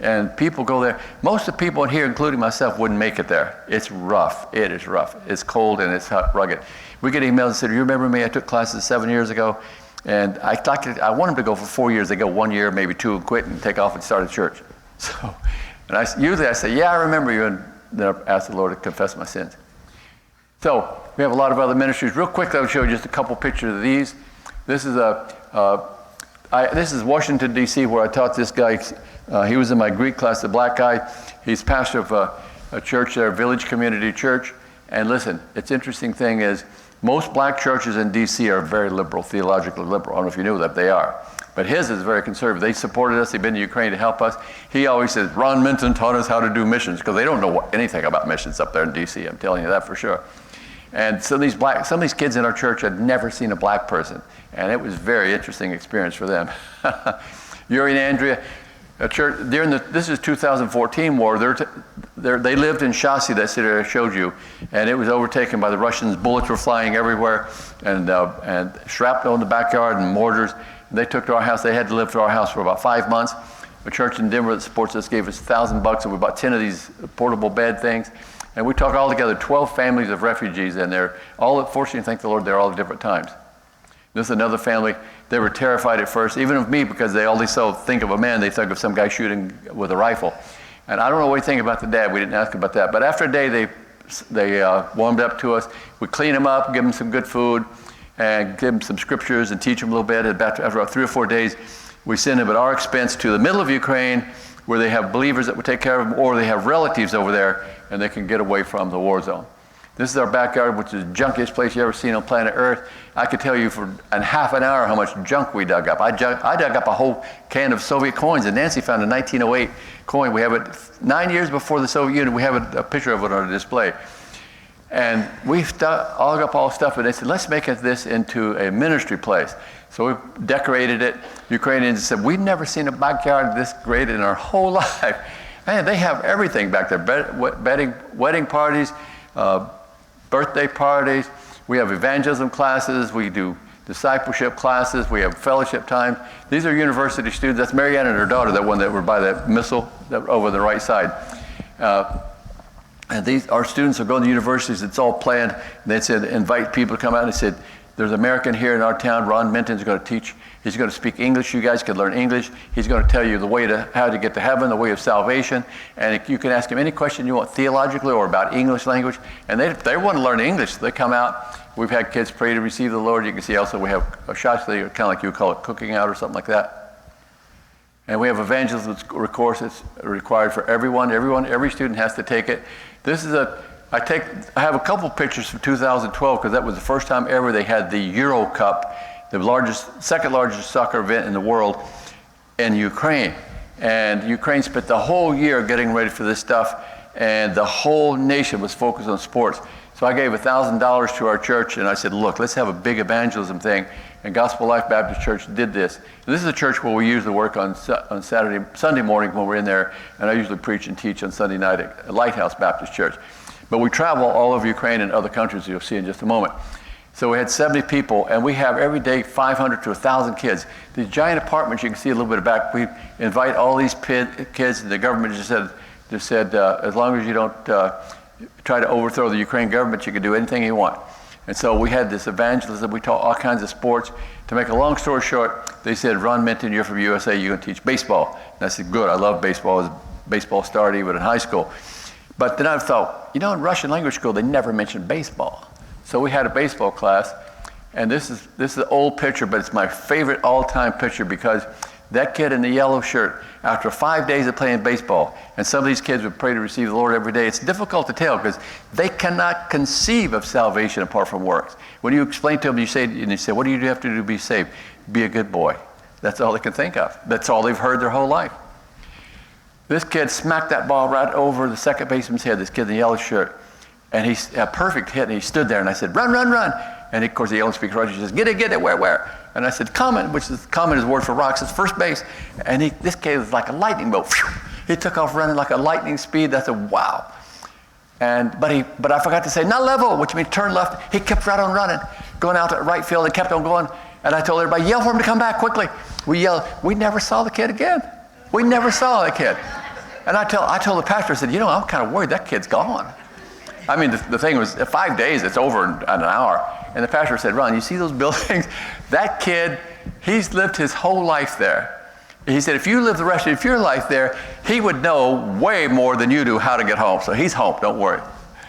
[SPEAKER 1] And people go there. Most of the people in here, including myself, wouldn't make it there. It's rough. It is rough. It's cold and it's rugged. We get emails that say, you remember me? I took classes 7 years ago. And I want them to go for 4 years. They go 1 year, maybe 2, and quit and take off and start a church. So, and usually I say, yeah, I remember you, and then I ask the Lord to confess my sins. So we have a lot of other ministries. Real quick, I'll show you just a couple pictures of these. This is Washington, D.C., where I taught this guy. He was in my Greek class, the black guy. He's pastor of a church there, Village Community Church. And listen, it's interesting thing is, most black churches in D.C. are very liberal, theologically liberal. I don't know if you knew that, they are. But his is very conservative. They supported us. They've been to Ukraine to help us. He always says, Ron Minton taught us how to do missions, because they don't know anything about missions up there in D.C., I'm telling you that for sure. And some of these kids in our church had never seen a black person, and it was a very interesting experience for them. Yuri and Andrea, a church, this is 2014 war, they lived in Shasi, that city I showed you, and it was overtaken by the Russians. Bullets were flying everywhere, and shrapnel in the backyard and mortars. They took to our house. They had to live to our house for about 5 months. A church in Denver that supports us gave us $1,000, and we bought 10 of these portable bed things. And we took all together 12 families of refugees in there. Fortunately, thank the Lord, they're all at different times. This is another family. They were terrified at first, even of me, because they always think of a man, they think of some guy shooting with a rifle. And I don't know what you think about the dad. We didn't ask about that. But after a day, they warmed up to us. We clean them up, give them some good food, and give them some scriptures and teach them a little bit. After about 3 or 4 days, we send them at our expense to the middle of Ukraine, where they have believers that would take care of them, or they have relatives over there, and they can get away from the war zone. This is our backyard, which is the junkiest place you ever seen on planet Earth. I could tell you for half an hour how much junk we dug up. I dug up a whole can of Soviet coins, and Nancy found a 1908 coin. We have it 9 years before the Soviet Union. We have a picture of it on a display. And we dug up all stuff, and they said, let's make this into a ministry place. So we decorated it. Ukrainians said, we've never seen a backyard this great in our whole life. Man, they have everything back there. Wedding parties, birthday parties. We have evangelism classes. We do discipleship classes. We have fellowship time. These are university students. That's Marianne and her daughter, that one that were by that missile that over the right side. And our students are going to universities. It's all planned. And they said, invite people to come out. And they said, there's an American here in our town. Ron Minton's going to teach. He's going to speak English. You guys can learn English. He's going to tell you the way to how to get to heaven, the way of salvation. And you can ask him any question you want theologically or about English language. And they want to learn English. They come out. We've had kids pray to receive the Lord. You can see also we have a shashli, kind of like you would call it, cooking out or something like that. And we have evangelism course that's required for everyone. Every student has to take it. I have a couple pictures from 2012 because that was the first time ever they had the Euro Cup, the second largest soccer event in the world, in Ukraine. And Ukraine spent the whole year getting ready for this stuff, and the whole nation was focused on sports. So I gave $1,000 to our church, and I said, look, let's have a big evangelism thing. And Gospel Life Baptist Church did this. And this is a church where we usually work on Sunday morning when we're in there, and I usually preach and teach on Sunday night at Lighthouse Baptist Church. But we travel all over Ukraine and other countries, you'll see in just a moment. So we had 70 people, and we have every day 500 to 1,000 kids. These giant apartments, you can see a little bit of back. We invite all these kids, and the government just said as long as you don't try to overthrow the Ukraine government, you can do anything you want. And so we had this evangelism. We taught all kinds of sports. To make a long story short, they said, Ron Minton, you're from USA, you're going to teach baseball. And I said, good, I love baseball. I was a baseball star even in high school. But then I thought, in Russian language school, they never mentioned baseball. So we had a baseball class, and this is an old picture, but it's my favorite all-time picture because that kid in the yellow shirt, after 5 days of playing baseball, and some of these kids would pray to receive the Lord every day, it's difficult to tell because they cannot conceive of salvation apart from works. When you explain to them, you say, what do you have to do to be saved? Be a good boy. That's all they can think of. That's all they've heard their whole life. This kid smacked that ball right over the second baseman's head, this kid in the yellow shirt. And he's a perfect hit, and he stood there, and I said, run, run, run. And of course, the yellow speaks Russian. He says, get it, where? And I said, common, which is common is a word for rocks. It's first base. And this kid was like a lightning bolt. He took off running like a lightning speed. I said, wow. But I forgot to say, not level, which means turn left. He kept right on running, going out to right field, and kept on going. And I told everybody, yell for him to come back quickly. We yelled. We never saw the kid again. We never saw the kid. And I told the pastor, I said, I'm kind of worried that kid's gone. I mean, the thing was, 5 days, it's over in an hour. And the pastor said, Ron, you see those buildings? That kid, he's lived his whole life there. He said, if you live the rest of your life there, he would know way more than you do how to get home. So he's home, don't worry.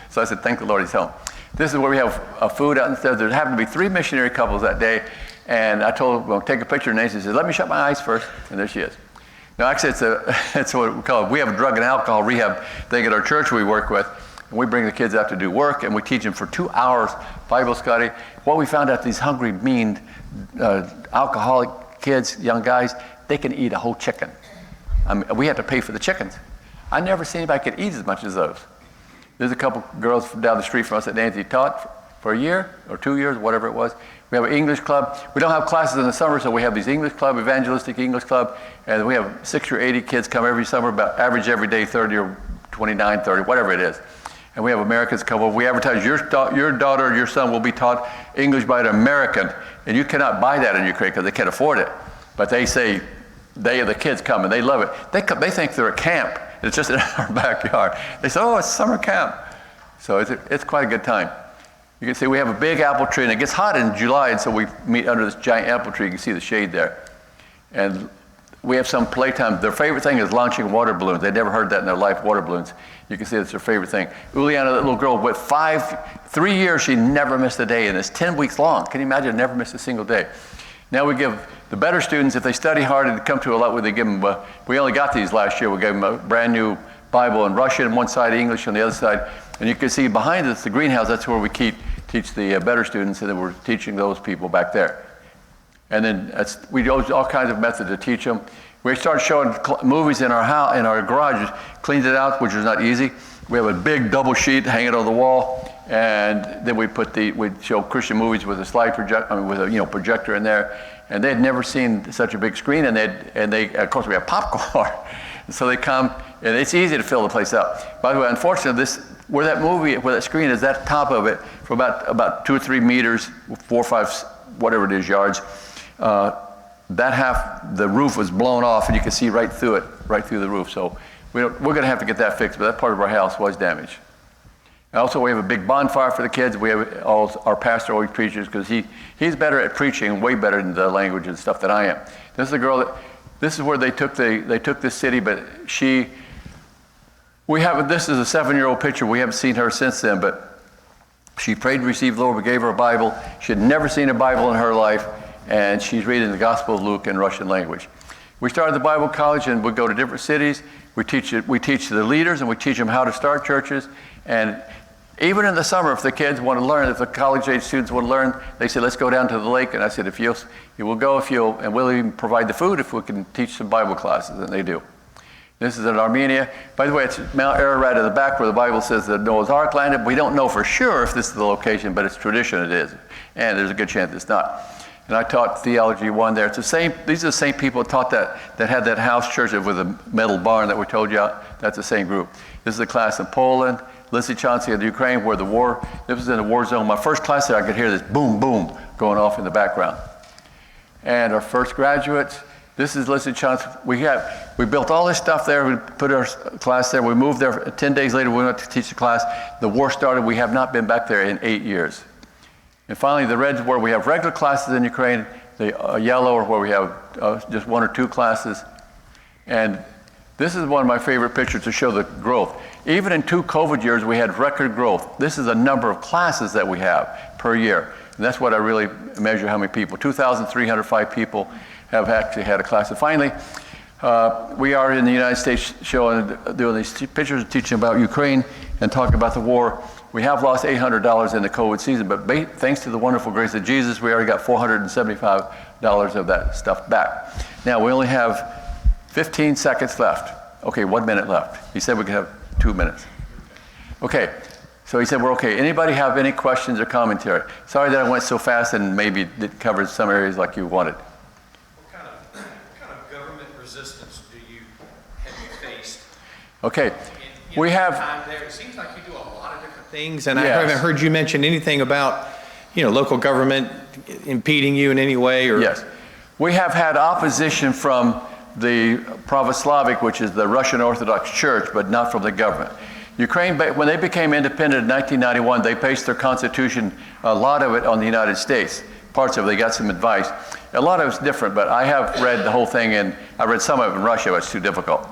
[SPEAKER 1] So I said, thank the Lord he's home. This is where we have food out instead. There happened to be 3 missionary couples that day. And I told them, well, take a picture. And Nancy said, let me shut my eyes first. And there she is. Now, actually, it's what we call it. We have a drug and alcohol rehab thing at our church we work with. And we bring the kids out to do work, and we teach them for 2 hours Bible study. What we found out, these hungry, mean, alcoholic kids, young guys, they can eat a whole chicken. I mean, we have to pay for the chickens. I never seen anybody could eat as much as those. There's a couple girls down the street from us that Nancy taught for a year or 2 years, whatever it was. We have an English club. We don't have classes in the summer, so we have these English club, evangelistic English club, and we have 60 or 80 kids come every summer, about average every day, 30 or 29, 30, whatever it is. And we have Americans come over. We advertise your daughter or your son will be taught English by an American. And you cannot buy that in Ukraine because they can't afford it. But they say, the kids come and they love it. They think they're at camp. It's just in our backyard. They say, oh, it's summer camp. So it's quite a good time. You can see we have a big apple tree, and it gets hot in July, and so we meet under this giant apple tree. You can see the shade there. And we have some playtime. Their favorite thing is launching water balloons. They never heard that in their life, water balloons. You can see it's their favorite thing. Uliana, that little girl, with 3 years, she never missed a day, and it's 10 weeks long. Can you imagine? Never missed a single day. Now we give the better students, if they study hard and come to a lot where they give them, we only got these last year. We gave them a brand new Bible in Russian on one side, English on the other side. And you can see behind us, the greenhouse, that's where we teach the better students, and then we're teaching those people back there. And then we use all kinds of methods to teach them. We started showing movies in our house, in our garage, cleaned it out, which was not easy. We have a big double sheet hanging on the wall, and then we'd show Christian movies with a projector in there. And they had never seen such a big screen, and they of course we have popcorn, so they come, and it's easy to fill the place up. By the way, unfortunately, where that screen is, that top of it, for about 2 or 3 meters, 4 or 5, whatever it is, yards. That half, the roof was blown off, and you can see right through the roof. So we're going to have to get that fixed, but that part of our house was damaged. Also, we have a big bonfire for the kids. We have our pastor always preaches, because he's better at preaching, way better than the language and stuff than I am. This is a girl this is where they took this city, but this is a 7-year-old picture. We haven't seen her since then, but she prayed to receive the Lord. We gave her a Bible. She had never seen a Bible in her life, and she's reading the Gospel of Luke in Russian language. We started the Bible college, and we go to different cities. We teach the leaders, and we teach them how to start churches. And even in the summer, if the kids want to learn, if the college-age students want to learn, they say, let's go down to the lake. And I said, you will go and we'll even provide the food if we can teach some Bible classes, and they do. This is in Armenia. By the way, it's Mount Ararat in the back where the Bible says that Noah's Ark landed. We don't know for sure if this is the location, but it's tradition it is. And there's a good chance it's not. And I taught Theology 1 there. These are the same people taught that had that house church with a metal barn that we told you about. That's the same group. This is a class in Poland. Lysychansk in Ukraine, where this was in a war zone. My first class there, I could hear this boom, boom going off in the background. And our first graduates, this is Lysychansk. We built all this stuff there. We put our class there. We moved there. 10 days later, we went to teach the class. The war started. We have not been back there in 8 years. And finally, the red is where we have regular classes in Ukraine. The yellow are where we have just 1 or 2 classes. And this is one of my favorite pictures to show the growth. Even in 2 COVID years, we had record growth. This is the number of classes that we have per year. And that's what I really measure how many people. 2,305 people have actually had a class. And finally, we are in the United States doing these pictures, teaching about Ukraine and talking about the war. We have lost $800 in the COVID season, but thanks to the wonderful grace of Jesus, we already got $475 of that stuff back. Now, we only have 15 seconds left. Okay, 1 minute left. He said we could have 2 minutes. Okay, so he said we're okay. Anybody have any questions or commentary? Sorry that I went so fast and maybe didn't cover some areas like you wanted.
[SPEAKER 2] What kind of government resistance have you faced?
[SPEAKER 1] Okay, we have.
[SPEAKER 2] It seems like you do a lot of different things, and yes. I haven't heard you mention anything about, local government impeding you in any way. Or
[SPEAKER 1] yes, we have had opposition from the Pravoslavic, which is the Russian Orthodox Church, but not from the government. Ukraine, when they became independent in 1991, they based their constitution, a lot of it, on the United States. Parts of it, they got some advice. A lot of it's different, but I have read the whole thing, and I read some of it in Russia, but it's too difficult.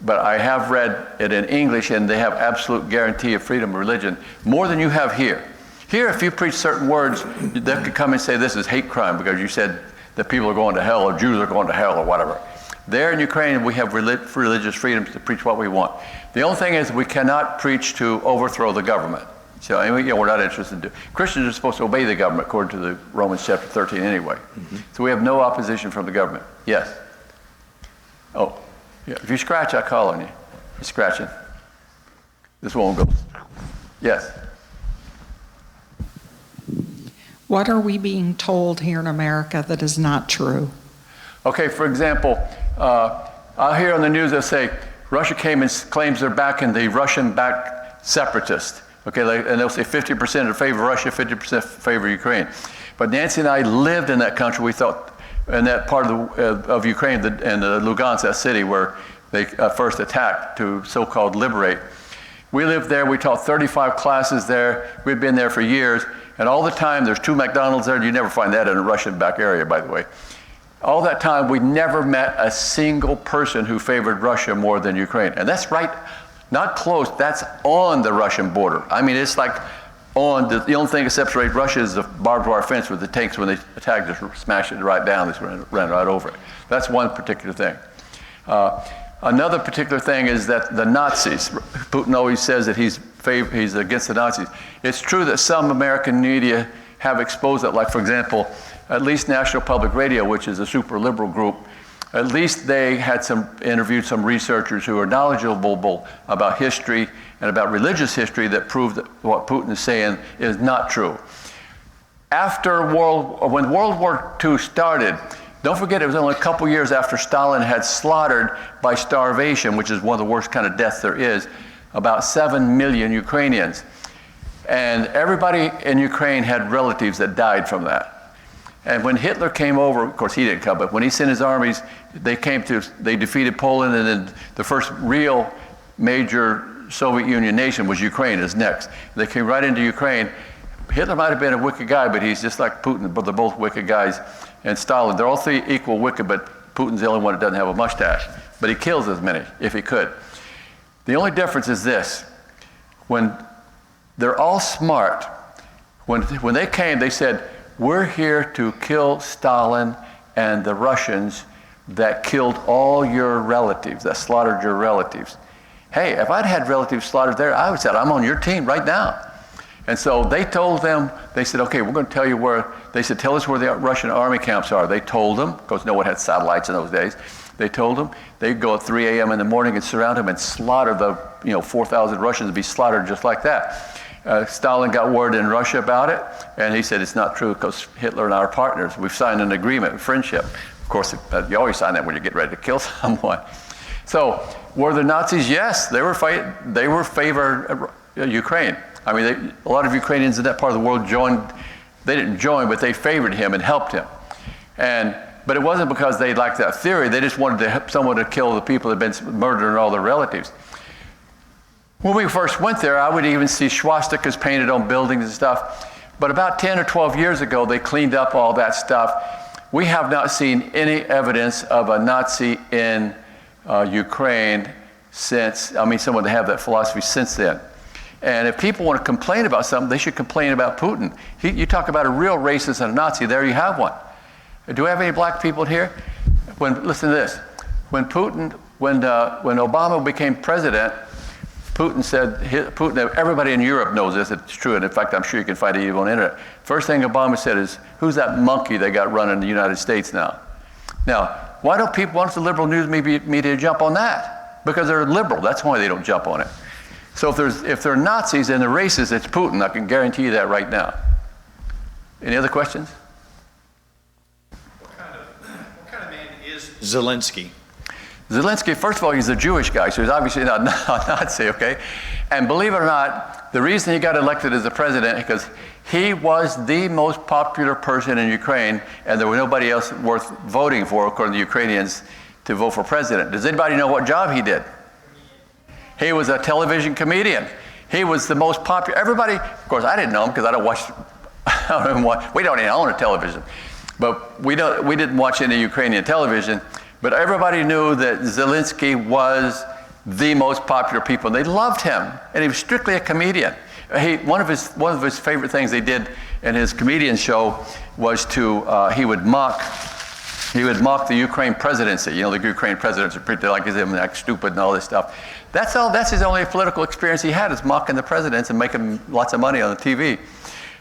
[SPEAKER 1] But I have read it in English, and they have absolute guarantee of freedom of religion, more than you have here. Here, if you preach certain words, they could come and say this is hate crime because you said that people are going to hell, or Jews are going to hell, or whatever. There in Ukraine, we have religious freedoms to preach what we want. The only thing is we cannot preach to overthrow the government. So we're not interested in Christians are supposed to obey the government according to the Romans chapter 13 anyway. Mm-hmm. So we have no opposition from the government. Yes? Oh, yeah. If you scratch, I call on you. You're scratching. This won't go. Yes?
[SPEAKER 3] What are we being told here in America that is not true?
[SPEAKER 1] Okay, for example, I'll hear on the news they'll say, Russia came and claims they're backing the Russian-backed separatists. Okay, and they'll say 50% in favor of Russia, 50% in favor of Ukraine. But Nancy and I lived in that country. We thought, in that part of Ukraine, and the Lugansk, that city where they first attacked to so-called liberate. We lived there. We taught 35 classes there. We'd been there for years. And all the time, there's 2 McDonald's there. You never find that in a Russian-backed area, by the way. All that time, we never met a single person who favored Russia more than Ukraine. And that's right, not close, that's on the Russian border. I mean, it's like on, the only thing that separates Russia is the barbed wire fence with the tanks when they attack, just smash it right down, they ran right over it. That's one particular thing. Another particular thing is that the Nazis, Putin always says that he's against the Nazis. It's true that some American media have exposed that, like for example, at least National Public Radio, which is a super liberal group, at least they had interviewed some researchers who are knowledgeable about history and about religious history that proved that what Putin is saying is not true. When World War II started, don't forget it was only a couple years after Stalin had slaughtered by starvation, which is one of the worst kind of deaths there is, about 7 million Ukrainians. And everybody in Ukraine had relatives that died from that. And when Hitler came over, of course he didn't come, but when he sent his armies, they defeated Poland, and then the first real major Soviet Union nation was Ukraine is next. They came right into Ukraine. Hitler might have been a wicked guy, but he's just like Putin, but they're both wicked guys. And Stalin, they're all three equal wicked, but Putin's the only one that doesn't have a mustache. But he kills as many, if he could. The only difference is this. When they're all smart, when they came, they said, we're here to kill Stalin and the Russians that killed all your relatives, that slaughtered your relatives. Hey, if I'd had relatives slaughtered there, I would have said, I'm on your team right now. And so they told them, they said, okay, we're going to tell you where, they said, tell us where the Russian army camps are. They told them, because no one had satellites in those days. They told them they'd go at 3 a.m. in the morning and surround them and slaughter the 4,000 Russians, would be slaughtered just like that. Stalin got word in Russia about it, and he said, it's not true because Hitler and I are partners. We've signed an agreement of friendship. Of course, you always sign that when you get ready to kill someone. So, were the Nazis? Yes, they were favored Ukraine. I mean, a lot of Ukrainians in that part of the world they didn't join, but they favored him and helped him. But it wasn't because they liked that theory. They just wanted someone to kill the people that had been murdering all their relatives. When we first went there, I would even see swastikas painted on buildings and stuff. But about 10 or 12 years ago, they cleaned up all that stuff. We have not seen any evidence of a Nazi in Ukraine someone to have that philosophy since then. And if people want to complain about something, they should complain about Putin. You talk about a real racist and a Nazi, there you have one. Do we have any black people here? Listen to this. When Obama became president, everybody in Europe knows this, it's true, and in fact, I'm sure you can find it even on the internet. First thing Obama said is, who's that monkey they got running the United States now? Now, why don't the liberal news media jump on that? Because they're liberal, that's why they don't jump on it. So if they're Nazis and they're racist, it's Putin, I can guarantee you that right now. Any other questions?
[SPEAKER 2] What kind of man is Zelensky?
[SPEAKER 1] Zelensky, first of all, he's a Jewish guy, so he's obviously not a Nazi, okay? And believe it or not, the reason he got elected as the president is because he was the most popular person in Ukraine, and there was nobody else worth voting for, according to the Ukrainians, to vote for president. Does anybody know what job he did? He was a television comedian. He was the most popular. Everybody, of course, I didn't know him because I don't watch, we don't even own a television. But we didn't watch any Ukrainian television. But everybody knew that Zelensky was the most popular people. They loved him, and he was strictly a comedian. One of his favorite things they did in his comedian show was he would mock the Ukraine presidency. You know, the Ukraine presidents are pretty like him, act stupid and all this stuff. That's his only political experience he had, is mocking the presidents and making lots of money on the TV.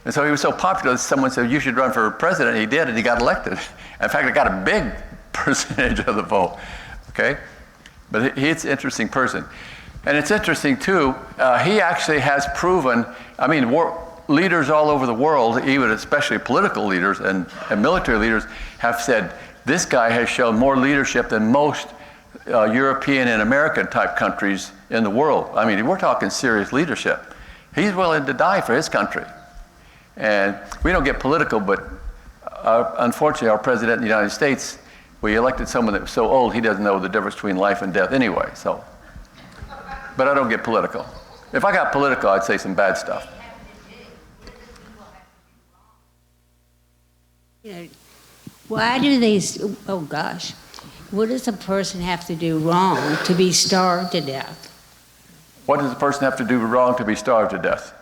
[SPEAKER 1] And so he was so popular that someone said, you should run for president. He did, and he got elected. In fact, he got a big percentage of the vote, okay? But he's an interesting person. And it's interesting, too, he actually has proven, leaders all over the world, even especially political leaders and military leaders, have said, this guy has shown more leadership than most European and American type countries in the world. I mean, we're talking serious leadership. He's willing to die for his country. And we don't get political, but unfortunately, our president of the United States, we elected someone that was so old, he doesn't know the difference between life and death anyway, so. But I don't get political. If I got political, I'd say some bad stuff.
[SPEAKER 4] You know, Why do they, oh gosh, what does a person have to do wrong to be starved to death?
[SPEAKER 1] What does a person have to do wrong to be starved to death?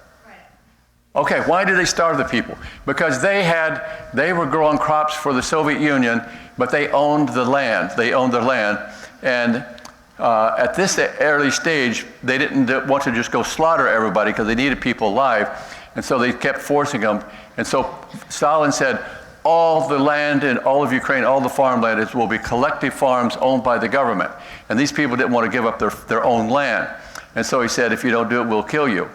[SPEAKER 1] Okay, why did they starve the people? Because they were growing crops for the Soviet Union, but they owned the land. They owned their land. And at this early stage, they didn't want to just go slaughter everybody because they needed people alive. And so they kept forcing them. And so Stalin said, all the land in all of Ukraine, all the farmland will be collective farms owned by the government. And these people didn't want to give up their own land. And so he said, if you don't do it, we'll kill you.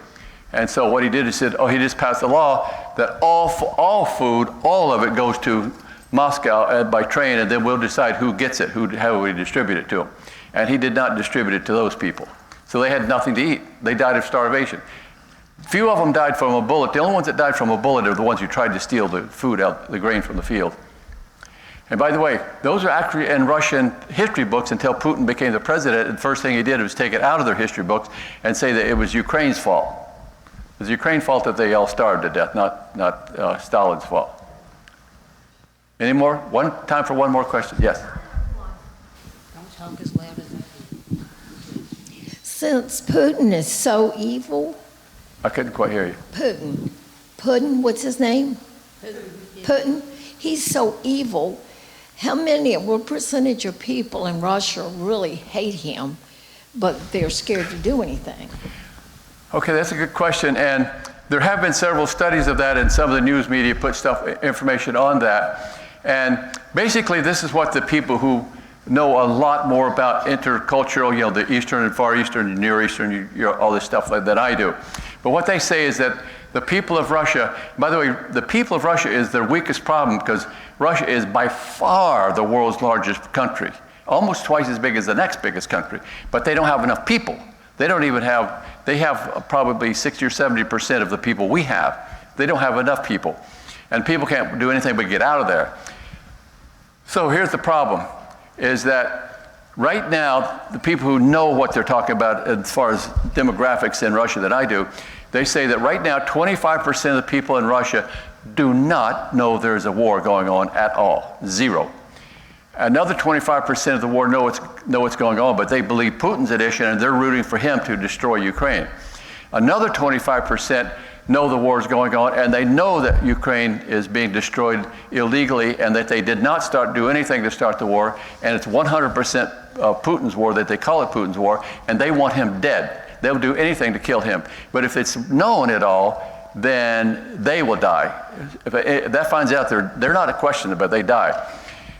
[SPEAKER 1] And so what he did, he said, he just passed a law that all food, all of it goes to Moscow by train, and then we'll decide who gets it, how we distribute it to them. And he did not distribute it to those people. So they had nothing to eat. They died of starvation. Few of them died from a bullet. The only ones that died from a bullet are the ones who tried to steal the food out, the grain from the field. And by the way, those are actually in Russian history books until Putin became the president. And the first thing he did was take it out of their history books and say that it was Ukraine's fault. It was Ukraine's fault that they all starved to death, not Stalin's fault. Any more? Time for one more question. Yes.
[SPEAKER 4] Don't talk as loud as I do.
[SPEAKER 5] Since Putin is so evil,
[SPEAKER 1] I couldn't quite hear you.
[SPEAKER 5] Putin, what's his name? Putin, he's so evil. What percentage of people in Russia really hate him, but they're scared to do anything?
[SPEAKER 1] Okay, that's a good question, and there have been several studies of that, and some of the news media put information on that. And basically, this is what the people who know a lot more about intercultural, the Eastern and Far Eastern, Near Eastern, all this stuff like that I do. But what they say is that the people of Russia, by the way, the people of Russia is their weakest problem because Russia is by far the world's largest country, almost twice as big as the next biggest country, but they don't have enough people. They have probably 60 or 70% of the people we have. They don't have enough people. And people can't do anything but get out of there. So here's the problem, is that right now, the people who know what they're talking about as far as demographics in Russia that I do, they say that right now, 25% of the people in Russia do not know there's a war going on at all. Zero. Another 25% of the war know what's going on, but they believe Putin's edition and they're rooting for him to destroy Ukraine. Another 25% know the war is going on and they know that Ukraine is being destroyed illegally and that they did not do anything to start the war, and it's 100% Putin's war, that they call it Putin's war, and they want him dead. They'll do anything to kill him. But if it's known at all, then they will die. If that finds out, they're not a question, but they die.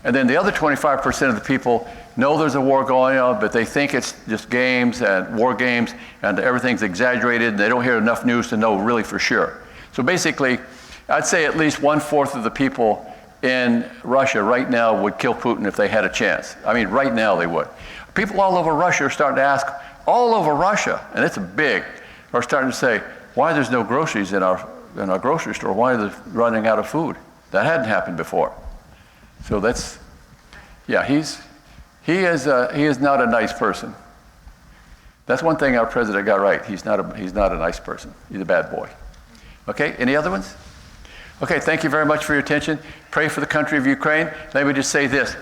[SPEAKER 1] And then the other 25% of the people know there's a war going on, but they think it's just games and war games and everything's exaggerated and they don't hear enough news to know really for sure. So basically, I'd say at least 1/4 of the people in Russia right now would kill Putin if they had a chance. I mean, right now they would. People all over Russia are starting to ask, all over Russia, and it's big, are starting to say, why there's no groceries in our grocery store? Why are they running out of food? That hadn't happened before. So that's, yeah, he is not a nice person. That's one thing our president got right. He's not a nice person. He's a bad boy. Okay, any other ones? Okay, thank you very much for your attention. Pray for the country of Ukraine. Let me just say this.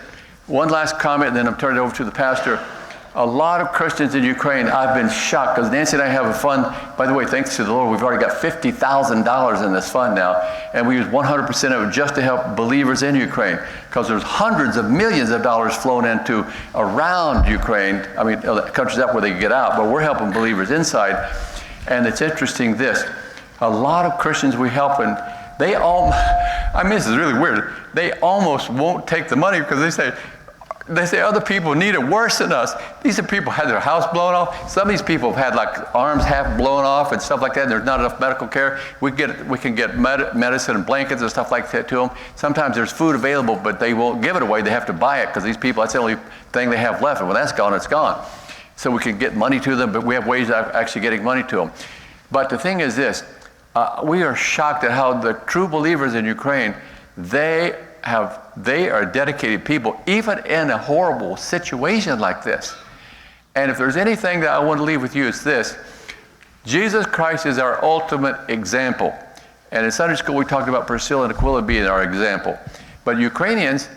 [SPEAKER 1] One last comment, and then I'm turning it over to the pastor. A lot of Christians in Ukraine, I've been shocked, because Nancy and I have a fund. By the way, thanks to the Lord, we've already got $50,000 in this fund now, and we use 100% of it just to help believers in Ukraine, because there's hundreds of millions of dollars flown into around Ukraine, I mean, countries up where they can get out, but we're helping believers inside. And it's interesting this, a lot of Christians we help, and this is really weird, they almost won't take the money because they say other people need it worse than us. These are people who had their house blown off. Some of these people have had like arms half blown off and stuff like that, and there's not enough medical care. We can get medicine and blankets and stuff like that to them. Sometimes there's food available, but they won't give it away. They have to buy it because these people, that's the only thing they have left. And when that's gone, it's gone. So we can get money to them, but we have ways of actually getting money to them. But the thing is this, we are shocked at how the true believers in Ukraine, they are dedicated people, even in a horrible situation like this. And if there's anything that I want to leave with you, it's this. Jesus Christ is our ultimate example. And in Sunday school, we talked about Priscilla and Aquila being our example. But Ukrainians,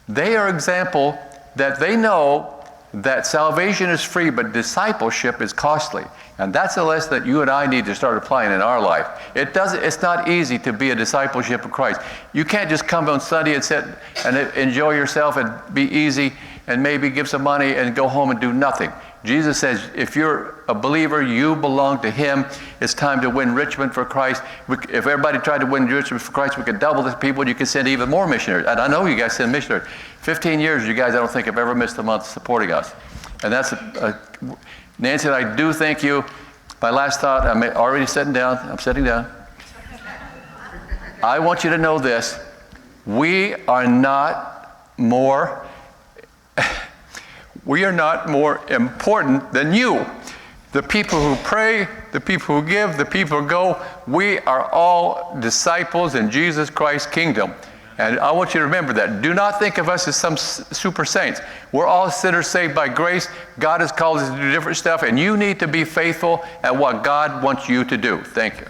[SPEAKER 1] They are example that they know that salvation is free, but discipleship is costly. And that's a lesson that you and I need to start applying in our life. It's not easy to be a discipleship of Christ. You can't just come on Sunday and sit and enjoy yourself and be easy and maybe give some money and go home and do nothing. Jesus says, if you're a believer, you belong to Him. It's time to win Richmond for Christ. If everybody tried to win Richmond for Christ, we could double the people. You could send even more missionaries. And I know you guys send missionaries. 15 years, you guys, I don't think have ever missed a month supporting us. And that's Nancy, I do thank you. My last thought, I'm already sitting down. I'm sitting down. I want you to know this. We are not more important than you. The people who pray, the people who give, the people who go, we are all disciples in Jesus Christ's kingdom. And I want you to remember that. Do not think of us as some super saints. We're all sinners saved by grace. God has called us to do different stuff, and you need to be faithful at what God wants you to do. Thank you.